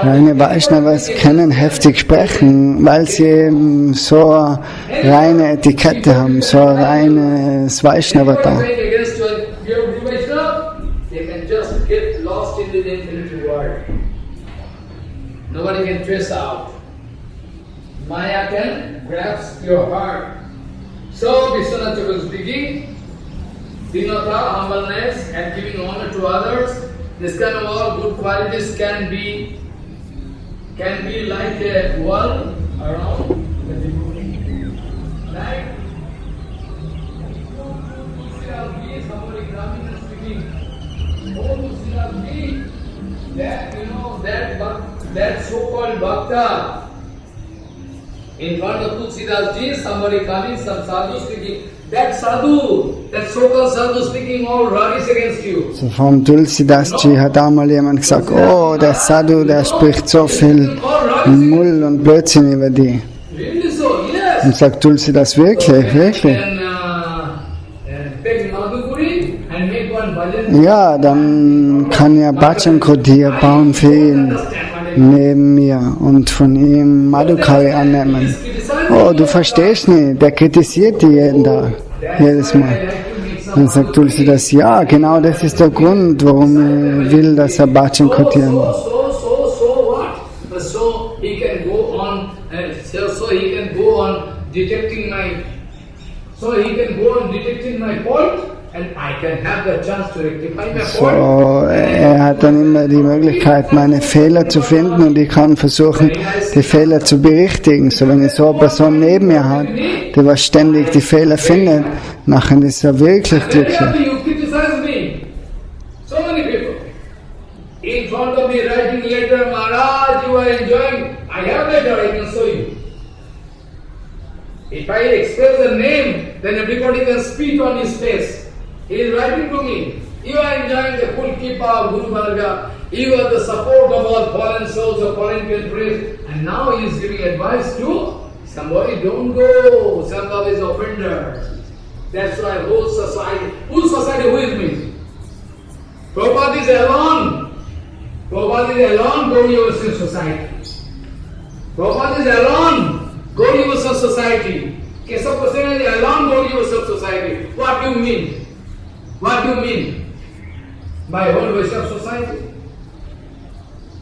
Reine Vaishnavas können heftig sprechen, weil sie eben so eine reine Etikette haben, so ein reines Vaishnava da. Nobody can trace out. Maya can grasp your heart. So Vishwanath Chakravarti is speaking, Dinata, humbleness and giving honor to others. This kind of all good qualities can be like a wall around the devotee. Like somebody Brahmin is speaking. Oh, that so-called Bhakta. In front of Tulsidas ji, somebody coming, some sadhu speaking. That sadhu, that so-called sadhu speaking all rubbish against you. So vom Tulsidas ji hat einmal jemand gesagt, oh, der Sadhu, der spricht so viel Mull und Blödsinn über die. Really so? Yes. Und sagt Tulsidas, wirklich, wirklich? Take Madhupuri and make one bhajan. Ja, dann kann ja Bhajan Kutir bauen für ihn neben mir und von ihm Madhukari annehmen. Oh, du verstehst nicht, der kritisiert die jeden Tag, jedes Mal. Dann sagt Tulsidas, ja, genau das ist der Grund, warum ich will, dass er Bhajan Kutir macht. So he can go on, detecting my fault, and I can have the chance to rectify my So, fault. er hat dann immer die Möglichkeit, meine Fehler zu finden und ich kann versuchen, die Fehler zu berichtigen. So, wenn ich so eine Person neben mir habe, die was ständig die Fehler findet, nachher ist er wirklich glücklich. You criticize me. So many people. In front of me writing letter, Maharaj, you are enjoying. I have letter, I can show you. If I express the name, then everybody can spit on his face. He is writing to me. You are enjoying the full kippa of Guru Varga. You are the support of all fallen souls of fallen pilgrims. And now he is giving advice to somebody, don't go. Somebody is offender. That's why whole society, whose society, who is me? Prabhupada is alone. Prabhupada is alone, go Universal Society. Prabhupada is alone. Go Universal Society. Keshav Goswami is alone, go Universal Society. What do you mean? What do you mean by whole Vaishnava society?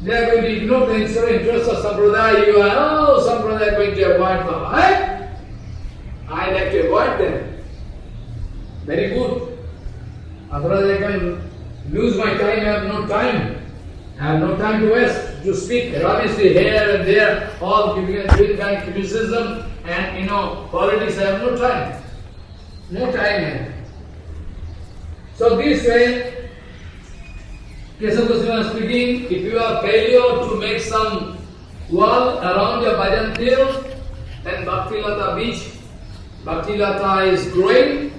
They are going to ignore the interest of Sampradaya. You are, Sampradaya going to avoid Baba. I like to avoid them. Very good. Otherwise I can lose my time, I have no time. I have no time to waste, to speak rubbishly here and there, all giving kind criticism and politics. I have no time. No time. So this way, Keshav Goswami is speaking, if you are failure to make some wall around your bhajan field, then Bhakti Lata beach, Bhakti Lata is growing,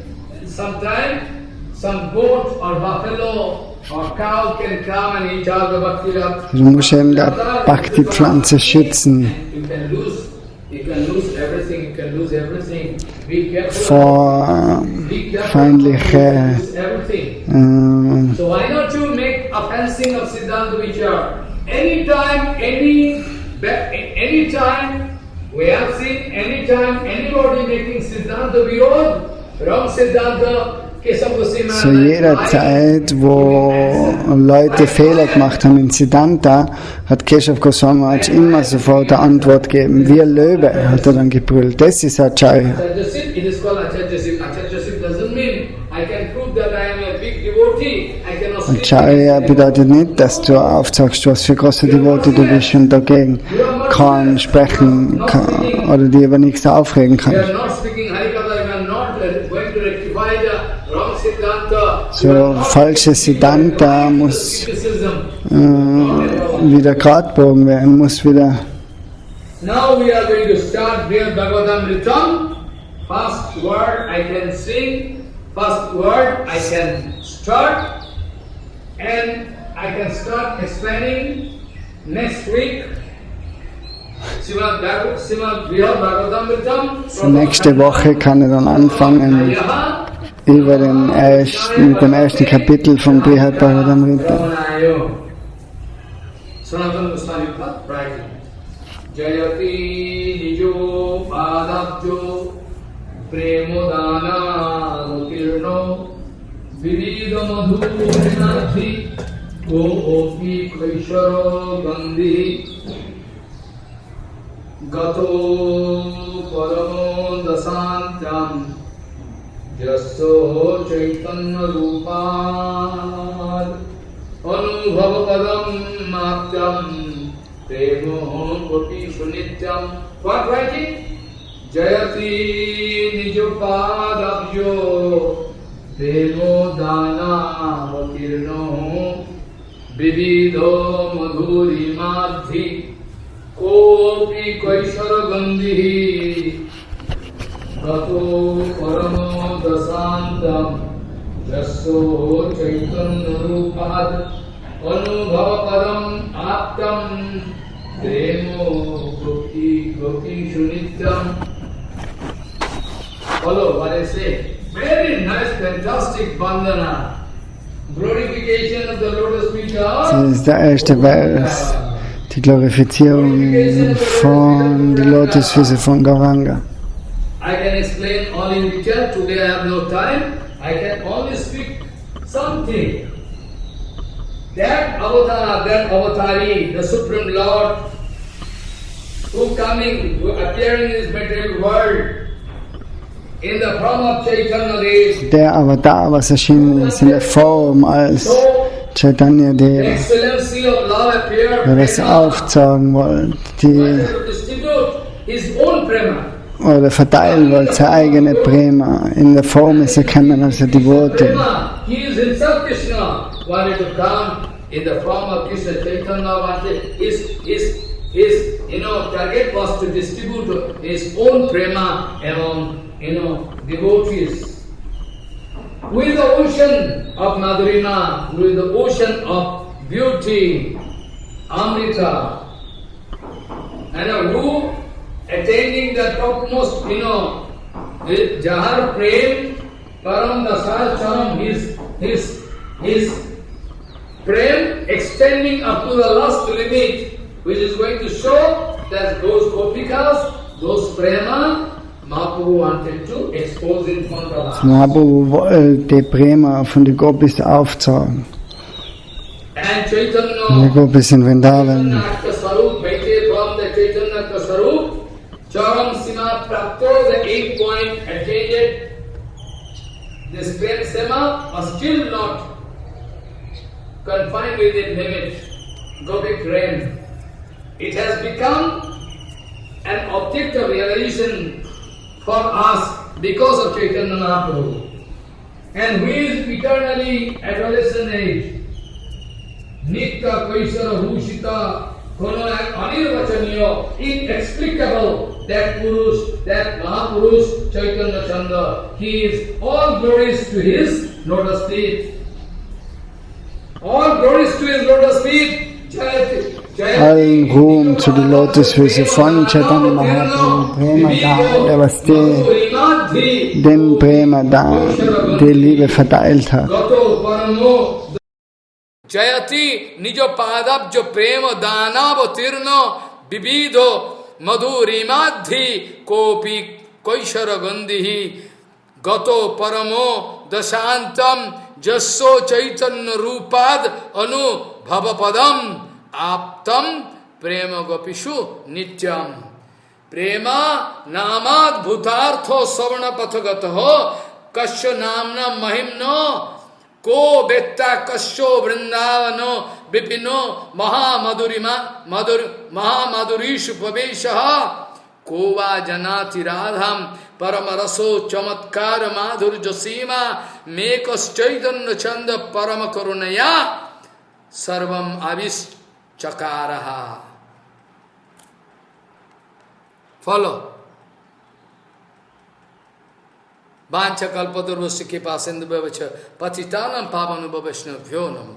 sometime some goat or buffalo or cow can come and eat out the Bhakti Lata. Du musst eben der Bhakti-Pflanze schützen You can lose everything, you can lose everything. Be careful. vor feindlichen So why not you make a fencing of Siddhanta Vichar? Anytime we have seen anybody making Siddhanta Virod, wrong Siddhanta, Zu jeder Zeit, wo Leute Fehler gemacht haben in Siddhanta, hat Keshav Goswami immer sofort eine Antwort gegeben. Wie ein Löwe, hat er dann gebrüllt. Das ist Acharya. It is called Acharyaship. Acharyaship doesn't mean I can prove that I am a big devotee. I cannot speak. Acharya bedeutet nicht, dass du aufzeigst, was für große Devotee du bist und dagegen kann sprechen kann, oder dir über nichts aufregen You kannst. are not speaking Harikatha, you are not going to rectify the wrong Siddhanta. So falsches Siddhanta muss wieder gradbogen werden, muss wieder. Now we are going to start Brihad Bhagavatamritam. First word I can sing, first word I can start, and I can start explaining next week. Srimad Brihad Bhagavatamritam. Nächste Woche kann er dann anfangen über mit dem ersten Kapitel von Brihad Bhagavatamrita. Sanatana Goswami writing. Jayati nijo padabjo premodana mutirno vivido madhurinati opi kaisharo gandhi gato paramo dasantyam jasya chaitanya rupad anubhava padam maptyam premo gopi sunityam. What writing? Jayati nijopadabhyo premo dana vakirno vivido madhuri madhi kopi kaishara gandhi gato paramo dasantam jasya chaitanya rupad anubhava padam aptam premo gopi gopi shunityam. Follow what I say. Very nice, fantastic bandhana. Glorification of the lotus feet Das of ist der erste Vers, die Glorifizierung von den Lotusfüße von Gauranga. I can explain all in detail. Today I have no time. I can only speak something. That avatar, that avatari, the Supreme Lord, who appearing in this material world, in the form of Chaitanya Dev, Der Avatar, was erschienen ist in der Form als Chaitanya the Deva, excellency of love appeared, der das aufzeigen wollte, to distribute his own prema. oder verteilen wollte, seine eigene Prema. In der Form ist erkennen als der Devotee. Prema, he is himself Krishna, wanted to come in the form of Krishna Chaitanya, wanted his target was to distribute his own prema among devotees. With the ocean of Madhurima, with the ocean of beauty, Amrita, and who attaining the topmost, Jahar Prem, Param Dasar Charam, his Prem extending up to the last limit, which is going to show that those Gopikas, those Prema, Mahaprabhu wanted to expose in front of us. Mahaprabhu wollte die Prema von den Gopis aufzeigen. And Chaitanya, Die Gopis in Vrindavan. Chaitanya Sarup, Vaite from the Chaitanya Sarup, Charam Sima Prapto, the 8th point attained. This Prem Sema was still not confined within limit. Gopic Prem. It has become an object of realization for us because of Chaitanya Mahaprabhu. And who is eternally adolescent age? Nitya Kaisara Bhushita Kono Anirvachaniya, inexplicable, that Purush, that Mahapurush, Chaitanya Chanda, he is all glories to his lotus feet. All glories to his lotus feet. Allen Ruhm zu den Lotusfüßen von Chaitanya Mahaprabhu, Prema da, der was den Prema da, die Liebe verteilt hat. Jayati nijo padabjo prema danavatirno vivido madhurimadhi kopi koishara gandhi gato paramo dasantam jasso chaitanya rupad anu bhavapadam aptam prema gopishu nityam. Prema namad bhutartho savarna pathagataho kasya namna mahimno ko betta kasyo vrindavano vipino mahamadhurishu paveshaha ko va janati radham paramaraso chamatkar madhur josima mekas chaitanya chanda paramakarunaya sarvam avis chakaraha. Follow. Vancha kalpadurvasya kripa sindhu bhavacha patitanam pavanubhavashnabhyo namo.